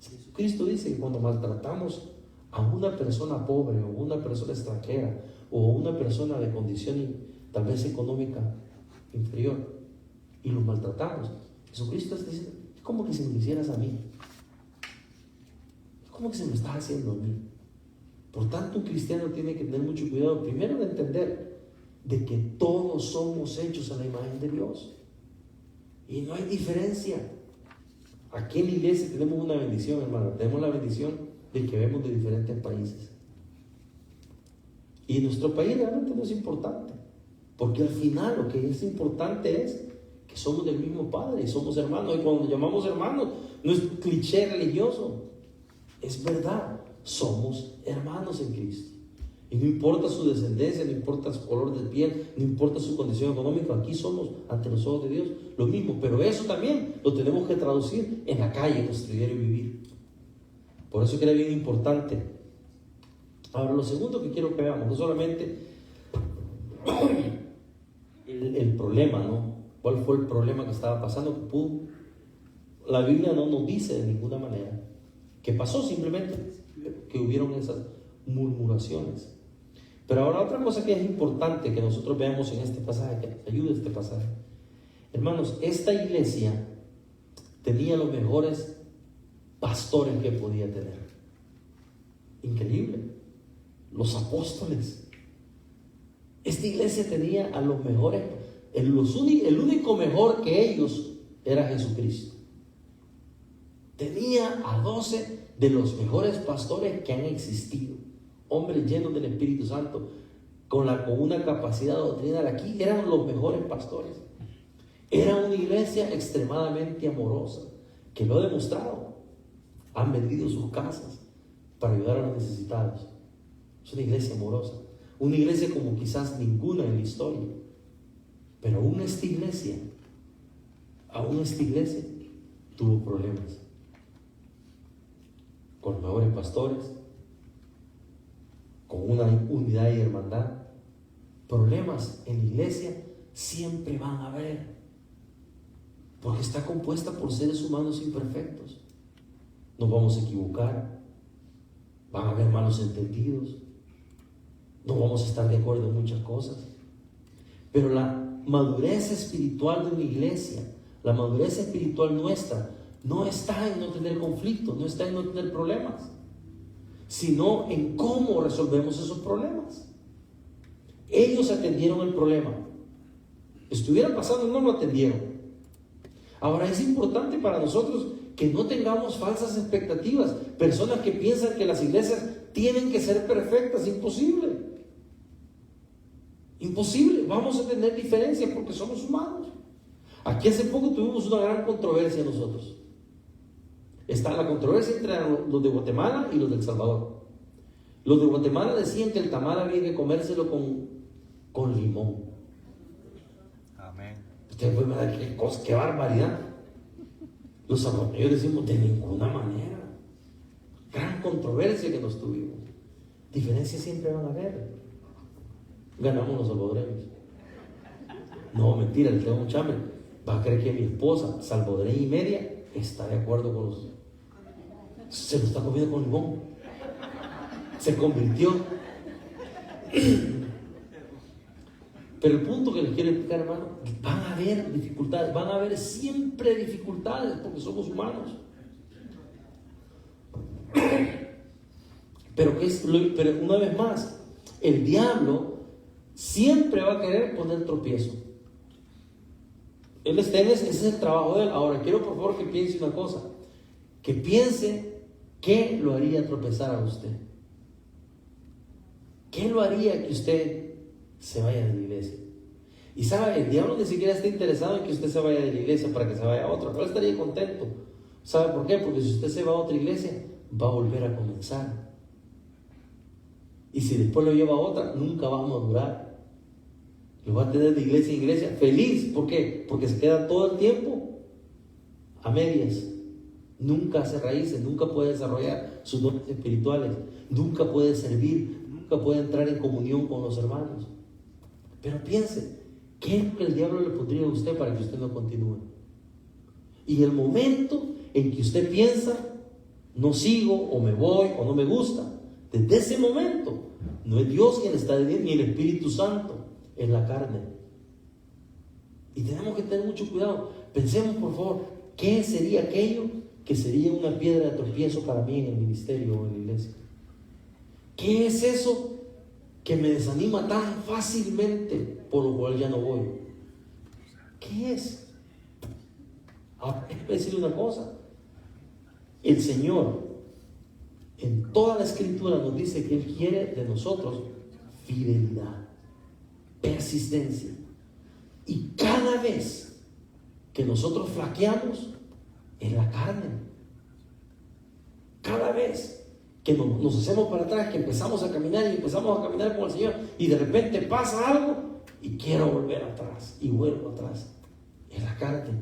Jesucristo dice que cuando maltratamos a una persona pobre o una persona extranjera o una persona de condición tal vez económica inferior y los maltratamos, Jesucristo está diciendo: es como que si me lo hicieras a mí, es como que se me estás haciendo a mí. Por tanto, un cristiano tiene que tener mucho cuidado, primero, de entender de que todos somos hechos a la imagen de Dios y no hay diferencia. Aquí en la iglesia tenemos una bendición, hermano. Tenemos la bendición de que vemos de diferentes países, y nuestro país realmente no es importante, porque al final lo que es importante es que somos del mismo Padre y somos hermanos. Y cuando llamamos hermanos, no es cliché religioso, es verdad. Somos hermanos en Cristo, y no importa su descendencia, no importa su color de piel, no importa su condición económica, aquí somos ante los ojos de Dios lo mismo. Pero eso también lo tenemos que traducir en la calle, en nuestro diario vivir. Por eso que era bien importante. Ahora, lo segundo que quiero que veamos, no solamente el problema, ¿no? ¿Cuál fue el problema que estaba pasando? La Biblia no nos dice de ninguna manera qué pasó, simplemente que hubieron esas murmuraciones. Pero ahora, otra cosa que es importante que nosotros veamos en este pasaje, que nos ayude este pasaje, hermanos, esta iglesia tenía los mejores pastores que podía tener. Increíble. Los apóstoles. Esta iglesia tenía a los mejores, el único mejor que ellos era Jesucristo. Tenía a 12 de los mejores pastores que han existido, hombres llenos del Espíritu Santo, con una capacidad doctrinal. Aquí eran los mejores pastores. Era una iglesia extremadamente amorosa, que lo ha demostrado. Han vendido sus casas para ayudar a los necesitados. Es una iglesia amorosa, una iglesia como quizás ninguna en la historia. Pero aún esta iglesia tuvo problemas con los mejores pastores, con una unidad y hermandad. Problemas en la iglesia siempre van a haber, porque está compuesta por seres humanos imperfectos. Nos vamos a equivocar, van a haber malos entendidos, no vamos a estar de acuerdo en muchas cosas. Pero la madurez espiritual de una iglesia, la madurez espiritual nuestra, no está en no tener conflictos, no está en no tener problemas, sino en cómo resolvemos esos problemas. Ellos atendieron el problema, estuviera pasando y no lo atendieron. Ahora es importante para nosotros que no tengamos falsas expectativas, personas que piensan que las iglesias tienen que ser perfectas. Imposible, vamos a tener diferencias porque somos humanos. Aquí hace poco tuvimos una gran controversia nosotros. Está la controversia entre los de Guatemala y los de El Salvador. Los de Guatemala decían que el tamal había que comérselo con limón. Amén. Ustedes pueden ver qué barbaridad. Los salvadoreños decimos de ninguna manera. Gran controversia que nos tuvimos. Diferencias siempre van a haber. Ganamos los salvadoreños. No, mentira, les tengo un chambre. Va a creer que mi esposa, salvadoreña y media, está de acuerdo con los... Se lo está comiendo con limón. Se convirtió. Pero el punto que les quiero explicar, hermano, van a haber dificultades, van a haber siempre dificultades, porque somos humanos. Pero una vez más, el diablo siempre va a querer poner tropiezo. Ese es el trabajo de él. Ahora quiero por favor que piense una cosa, que piense qué lo haría tropezar a usted. ¿Qué lo haría que usted se vaya de la iglesia? Y sabe, el diablo ni siquiera está interesado en que usted se vaya de la iglesia para que se vaya a otra, pero él estaría contento. ¿Sabe por qué? Porque si usted se va a otra iglesia, va a volver a comenzar. Y si después lo lleva a otra, nunca va a madurar. Lo va a tener de iglesia en iglesia feliz. ¿Por qué? Porque se queda todo el tiempo a medias. Nunca hace raíces, nunca puede desarrollar sus dones espirituales, nunca puede servir, nunca puede entrar en comunión con los hermanos. Pero piense, ¿qué es lo que el diablo le pondría a usted para que usted no continúe? Y el momento en que usted piensa, no sigo, o me voy, o no me gusta, desde ese momento, no es Dios quien está viviendo, ni el Espíritu Santo, es la carne. Y tenemos que tener mucho cuidado. Pensemos, por favor, ¿qué sería aquello que sería una piedra de tropiezo para mí en el ministerio o en la iglesia? ¿Qué es eso que me desanima tan fácilmente, por lo cual ya no voy? ¿Qué es? Ahora, déjame decirle una cosa. El Señor, en toda la Escritura, nos dice que Él quiere de nosotros fidelidad, persistencia. Y cada vez que nosotros flaqueamos en la carne, cada vez que nos hacemos para atrás, que empezamos a caminar y empezamos a caminar con el Señor, y de repente pasa algo y quiero volver atrás y vuelvo atrás, en la carne.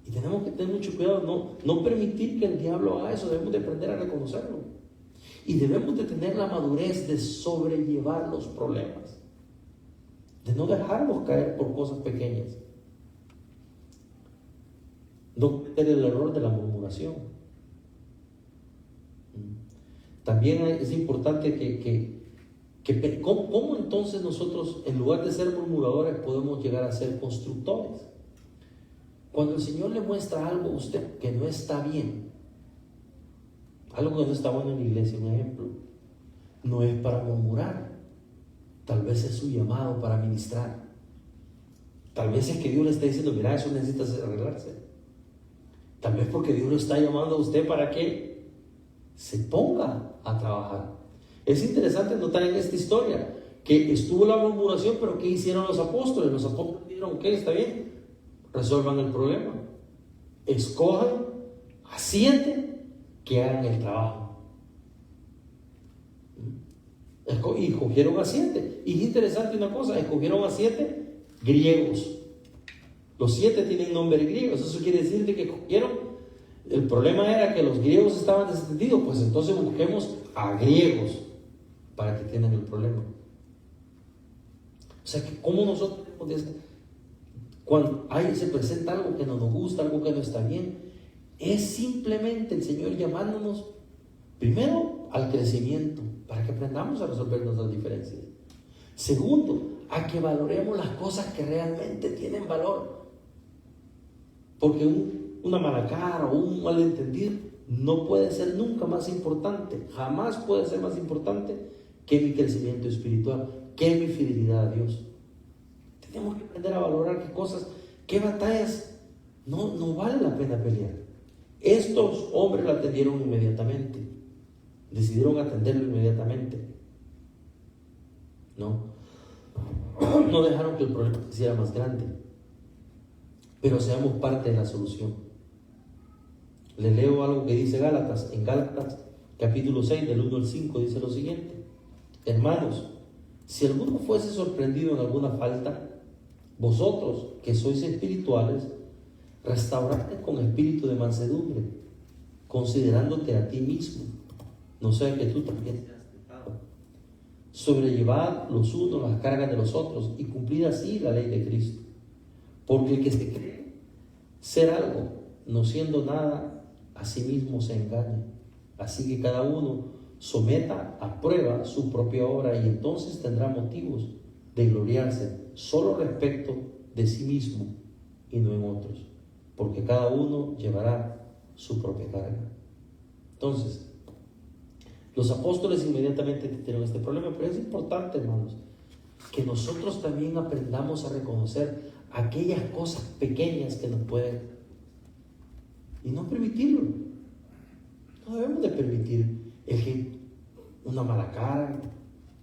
Y tenemos que tener mucho cuidado, no permitir que el diablo haga eso. Debemos de aprender a reconocerlo y debemos de tener la madurez de sobrellevar los problemas, de no dejarnos caer por cosas pequeñas, no cometer el error de la murmuración. También es importante que ¿cómo entonces nosotros, en lugar de ser murmuradores, podemos llegar a ser constructores? Cuando el Señor le muestra algo a usted que no está bien, algo que no está bueno en la iglesia, un ejemplo, no es para murmurar, tal vez es su llamado para ministrar. Tal vez es que Dios le está diciendo, mira, eso necesita arreglarse. Tal vez porque Dios lo está llamando a usted para que se ponga a trabajar. Es interesante notar en esta historia que estuvo la murmuración, pero ¿qué hicieron los apóstoles? Los apóstoles dijeron, ok, está bien, resuelvan el problema. Escojan a 7 que hagan el trabajo. Y escogieron a 7. Y es interesante una cosa, escogieron a 7 griegos. Los 7 tienen nombres griegos. Eso quiere decir que escogieron. El problema era que los griegos estaban desentendidos. Pues entonces busquemos a griegos para que tengan el problema. O sea que como nosotros cuando se presenta algo que no nos gusta, algo que no está bien, es simplemente el Señor llamándonos primero al crecimiento, para que aprendamos a resolver nuestras diferencias. Segundo, a que valoremos las cosas que realmente tienen valor. Porque una mala cara o un malentendido no puede ser nunca más importante, jamás puede ser más importante que mi crecimiento espiritual, que mi fidelidad a Dios. Tenemos que aprender a valorar qué cosas, qué batallas no vale la pena pelear. Estos hombres la atendieron inmediatamente. Decidieron atenderlo inmediatamente. No dejaron que el problema se hiciera más grande, pero seamos parte de la solución. Le leo algo que dice Gálatas. En Gálatas capítulo 6 del 1 al 5 dice lo siguiente: hermanos, si alguno fuese sorprendido en alguna falta, vosotros que sois espirituales, restaurad con espíritu de mansedumbre, considerándote a ti mismo, no sea que tú también seas tentado. Sobrellevad los unos las cargas de los otros y cumplid así la ley de Cristo. Porque el que se cree ser algo, no siendo nada, a sí mismo se engaña. Así que cada uno someta a prueba su propia obra, y entonces tendrá motivos de gloriarse solo respecto de sí mismo y no en otros, porque cada uno llevará su propia carga. Entonces, los apóstoles inmediatamente entendieron este problema, pero es importante, hermanos, que nosotros también aprendamos a reconocer aquellas cosas pequeñas que nos pueden, y no permitirlo. No debemos de permitir una mala cara,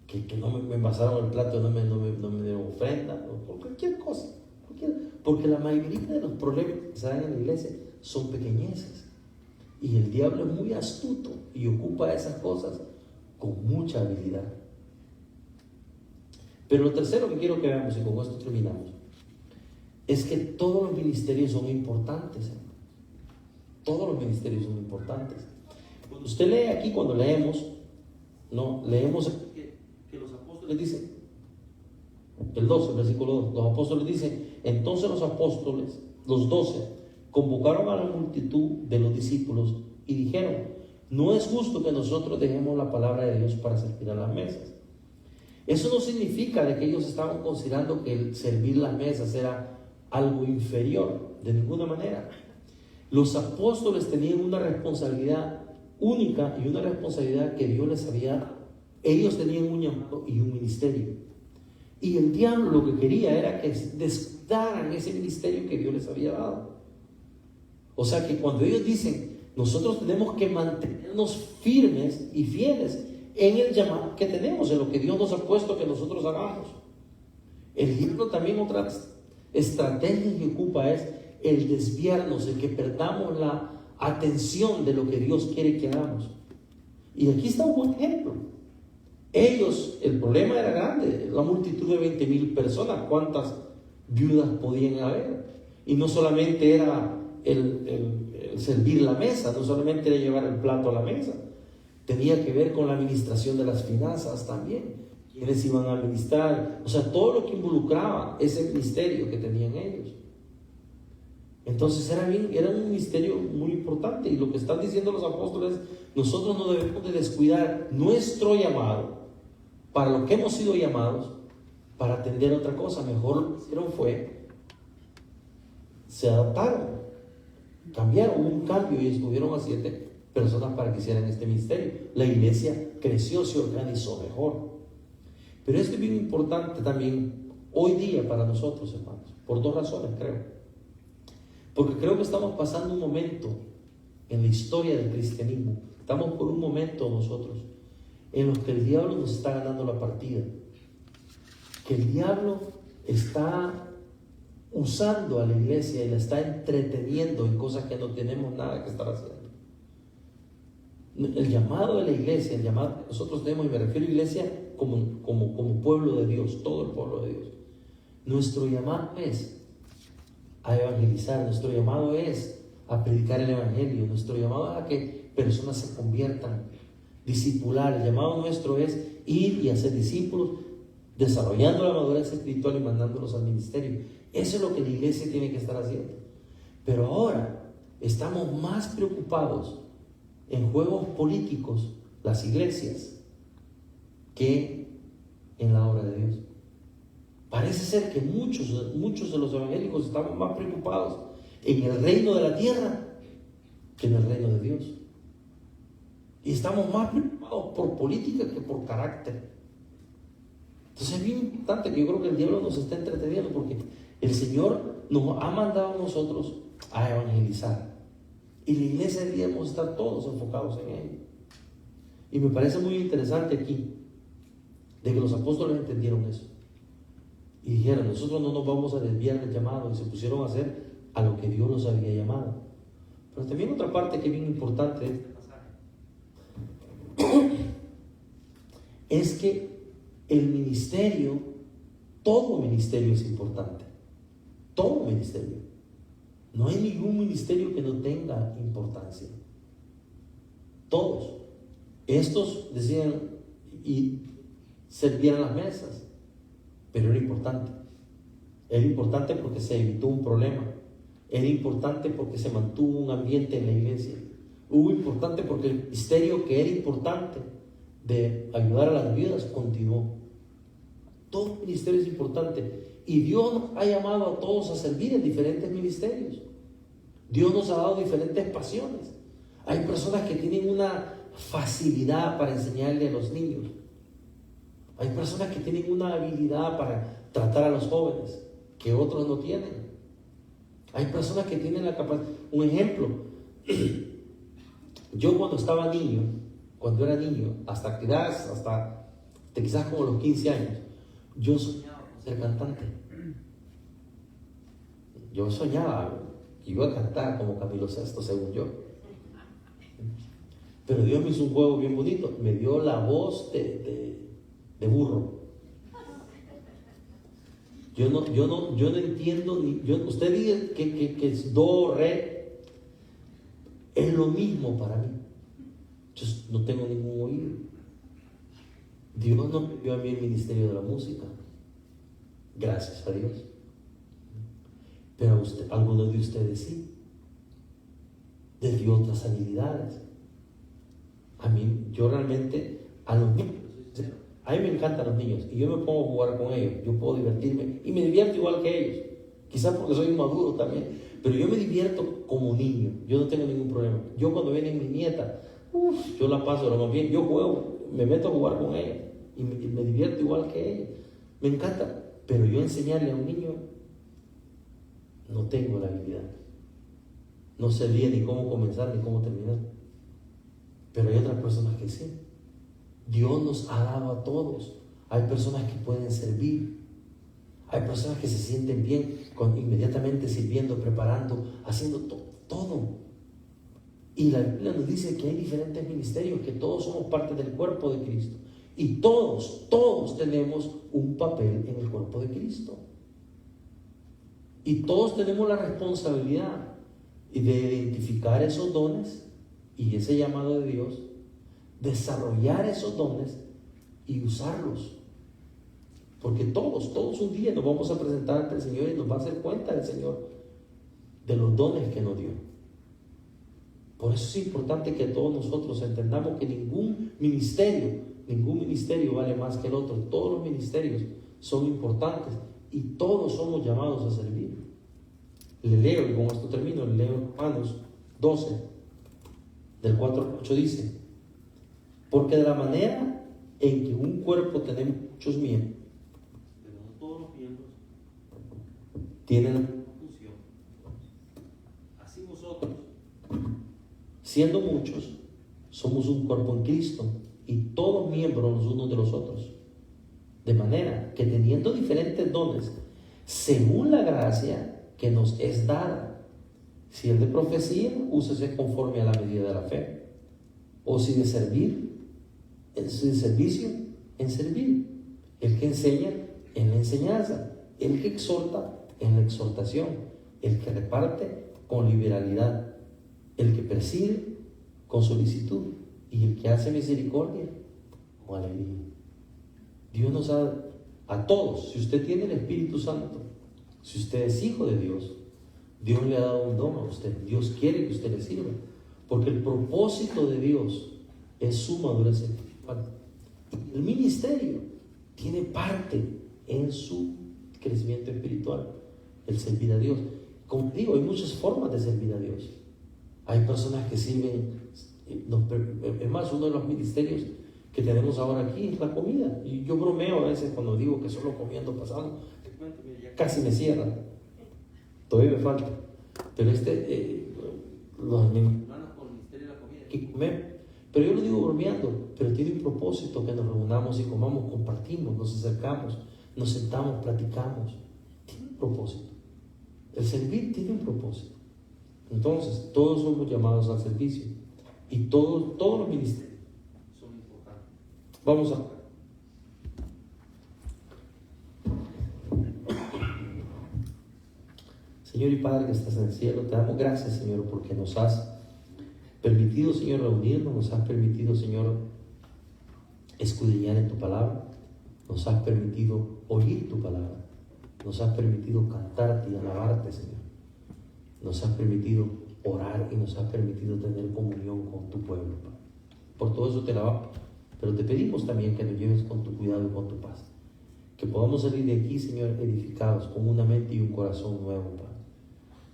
que no me envasaron el plato, no me dieron ofrenda, o cualquier cosa. Porque la mayoría de los problemas que se dan en la iglesia son pequeñeces. Y el diablo es muy astuto y ocupa esas cosas con mucha habilidad. Pero lo tercero que quiero que veamos, y con esto terminamos, es que todos los ministerios son importantes, hermano. Todos los ministerios son importantes. Cuando usted lee aquí, cuando leemos que los apóstoles dicen, el 12, el versículo 2, los apóstoles dicen, entonces los apóstoles, los 12, convocaron a la multitud de los discípulos y dijeron, no es justo que nosotros dejemos la palabra de Dios para servir a las mesas. Eso no significa de que ellos estaban considerando que el servir las mesas era algo inferior, de ninguna manera. Los apóstoles tenían una responsabilidad única y una responsabilidad que Dios les había dado. Ellos tenían un llamado y un ministerio. Y el diablo lo que quería era que descuidaran ese ministerio que Dios les había dado. O sea que cuando ellos dicen, nosotros tenemos que mantenernos firmes y fieles en el llamado que tenemos, en lo que Dios nos ha puesto que nosotros hagamos. El diablo también, otra estrategia que ocupa es el desviarnos, el que perdamos la atención de lo que Dios quiere que hagamos. Y aquí está un buen ejemplo. Ellos, el problema era grande, la multitud de 20,000 personas, ¿cuántas viudas podían haber? Y no solamente era el servir la mesa, no solamente era llevar el plato a la mesa, tenía que ver con la administración de las finanzas también, quienes iban a administrar, o sea, todo lo que involucraba ese ministerio que tenían ellos. Entonces era un ministerio muy importante, y lo que están diciendo los apóstoles, nosotros no debemos de descuidar nuestro llamado para lo que hemos sido llamados para atender otra cosa. Mejor lo que hicieron fue, se adaptaron, cambiaron, un cambio, y escogieron a 7 personas para que hicieran este ministerio. La iglesia creció, se organizó mejor. Pero esto es bien importante también hoy día para nosotros, hermanos, por dos razones, creo. Porque creo que estamos pasando un momento en la historia del cristianismo, estamos por un momento nosotros en los que el diablo nos está ganando la partida, que el diablo está usando a la iglesia y la está entreteniendo en cosas que no tenemos nada que estar haciendo. El llamado de la iglesia, el llamado que nosotros tenemos, y me refiero a iglesia como pueblo de Dios, todo el pueblo de Dios. Nuestro llamado es a evangelizar, nuestro llamado es a predicar el evangelio, nuestro llamado es a que personas se conviertan, discipular. El llamado nuestro es ir y hacer discípulos, desarrollando la madurez espiritual y mandándolos al ministerio. Eso es lo que la iglesia tiene que estar haciendo. Pero ahora estamos más preocupados en juegos políticos, las iglesias, que en la obra de Dios. Parece ser que muchos de los evangélicos estamos más preocupados en el reino de la tierra que en el reino de Dios. Y estamos más preocupados por política que por carácter. Entonces es bien importante, que yo creo que el diablo nos está entreteniendo, porque el Señor nos ha mandado a nosotros a evangelizar. Y la iglesia deberíamos estar todos enfocados en ello. Y me parece muy interesante aquí, de que los apóstoles entendieron eso. Y dijeron, nosotros no nos vamos a desviar del llamado, y se pusieron a hacer a lo que Dios los había llamado. Pero también otra parte que es bien importante de este pasaje es que el ministerio, todo ministerio es importante. Todo ministerio. No hay ningún ministerio que no tenga importancia. Todos. Estos decían y servían las mesas, pero era importante. Era importante porque se evitó un problema. Era importante porque se mantuvo un ambiente en la iglesia. Hubo importante porque el ministerio que era importante de ayudar a las viudas continuó. Todo ministerio es importante. Y Dios nos ha llamado a todos a servir en diferentes ministerios. Dios nos ha dado diferentes pasiones. Hay personas que tienen una facilidad para enseñarle a los niños. Hay personas que tienen una habilidad para tratar a los jóvenes que otros no tienen. Hay personas que tienen la capacidad. Un ejemplo, yo cuando era niño, hasta quizás como los 15 años, yo soñaba ser cantante. Yo soñaba que iba a cantar como Camilo VI, según yo. Pero Dios me hizo un juego bien bonito. Me dio la voz de burro. Yo no entiendo. Usted dice que es do, re. Es lo mismo para mí. Yo no tengo ningún oído. Dios no me dio a mí el ministerio de la música. Gracias a Dios. Pero algunos de ustedes sí. Les dio otras habilidades. A mí, yo realmente, a los niños, a mí me encantan los niños y yo me pongo a jugar con ellos. Yo puedo divertirme y me divierto igual que ellos. Quizás porque soy inmaduro también, pero yo me divierto como niño. Yo no tengo ningún problema. Yo cuando viene mi nieta, yo la paso lo más bien. Yo juego, me meto a jugar con ella y me divierto igual que ella. Me encanta, pero yo enseñarle a un niño no tengo la habilidad. No sabría ni cómo comenzar ni cómo terminar. Pero hay otras personas que sí. Dios nos ha dado a todos. Hay personas que pueden servir. Hay personas que se sienten bien inmediatamente sirviendo, preparando, haciendo todo. Y la Biblia nos dice que hay diferentes ministerios, que todos somos parte del cuerpo de Cristo. Y todos tenemos un papel en el cuerpo de Cristo. Y todos tenemos la responsabilidad de identificar esos dones y ese llamado de Dios, desarrollar esos dones y usarlos. Porque todos un día nos vamos a presentar ante el Señor y nos va a hacer cuenta el Señor de los dones que nos dio. Por eso es importante que todos nosotros entendamos que ningún ministerio vale más que el otro. Todos los ministerios son importantes y todos somos llamados a servir. Le leo, y con esto termino, le leo Romanos 12, del 4 al 8, dice: porque de la manera en que un cuerpo tenemos muchos miembros, pero no todos los miembros tienen la función. Así vosotros, siendo muchos, somos un cuerpo en Cristo y todos miembros los unos de los otros. De manera que teniendo diferentes dones, según la gracia que nos es dada, si el de profecía, úsese conforme a la medida de la fe. O si de servir, en servicio, en servir. El que enseña, en la enseñanza. El que exhorta, en la exhortación. El que reparte, con liberalidad. El que preside, con solicitud. Y el que hace misericordia, con alegría. Dios nos da a todos, si usted tiene el Espíritu Santo, si usted es hijo de Dios, Dios le ha dado un don a usted. Dios quiere que usted le sirva. Porque el propósito de Dios es su madurez espiritual. El ministerio tiene parte en su crecimiento espiritual, el servir a Dios. Como digo, hay muchas formas de servir a Dios. Hay personas que sirven, es más, uno de los ministerios que tenemos ahora aquí es la comida. Y yo bromeo a veces cuando digo que solo comiendo pasamos, casi me cierran. Todavía me falta. Pero los hermanos con el ministerio de la comida que comer. Pero yo lo digo bromeando, pero tiene un propósito que nos reunamos y comamos, compartimos, nos acercamos, nos sentamos, platicamos. Tiene un propósito. El servir tiene un propósito. Entonces, todos somos llamados al servicio. Y todos los ministerios son importantes. Vamos a... Señor y Padre que estás en el cielo, te damos gracias, Señor, porque nos has permitido, Señor, reunirnos, nos has permitido, Señor, escudriñar en tu palabra, nos has permitido oír tu palabra, nos has permitido cantarte y alabarte, Señor, nos has permitido orar y nos has permitido tener comunión con tu pueblo, Padre. Por todo eso te alabamos, pero te pedimos también que nos lleves con tu cuidado y con tu paz, que podamos salir de aquí, Señor, edificados con una mente y un corazón nuevo, Padre.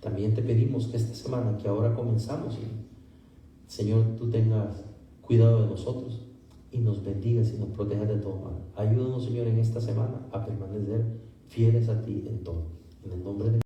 También te pedimos que esta semana que ahora comenzamos, Señor, tú tengas cuidado de nosotros y nos bendigas y nos protejas de todo mal. Ayúdanos, Señor, en esta semana a permanecer fieles a ti en todo. En el nombre de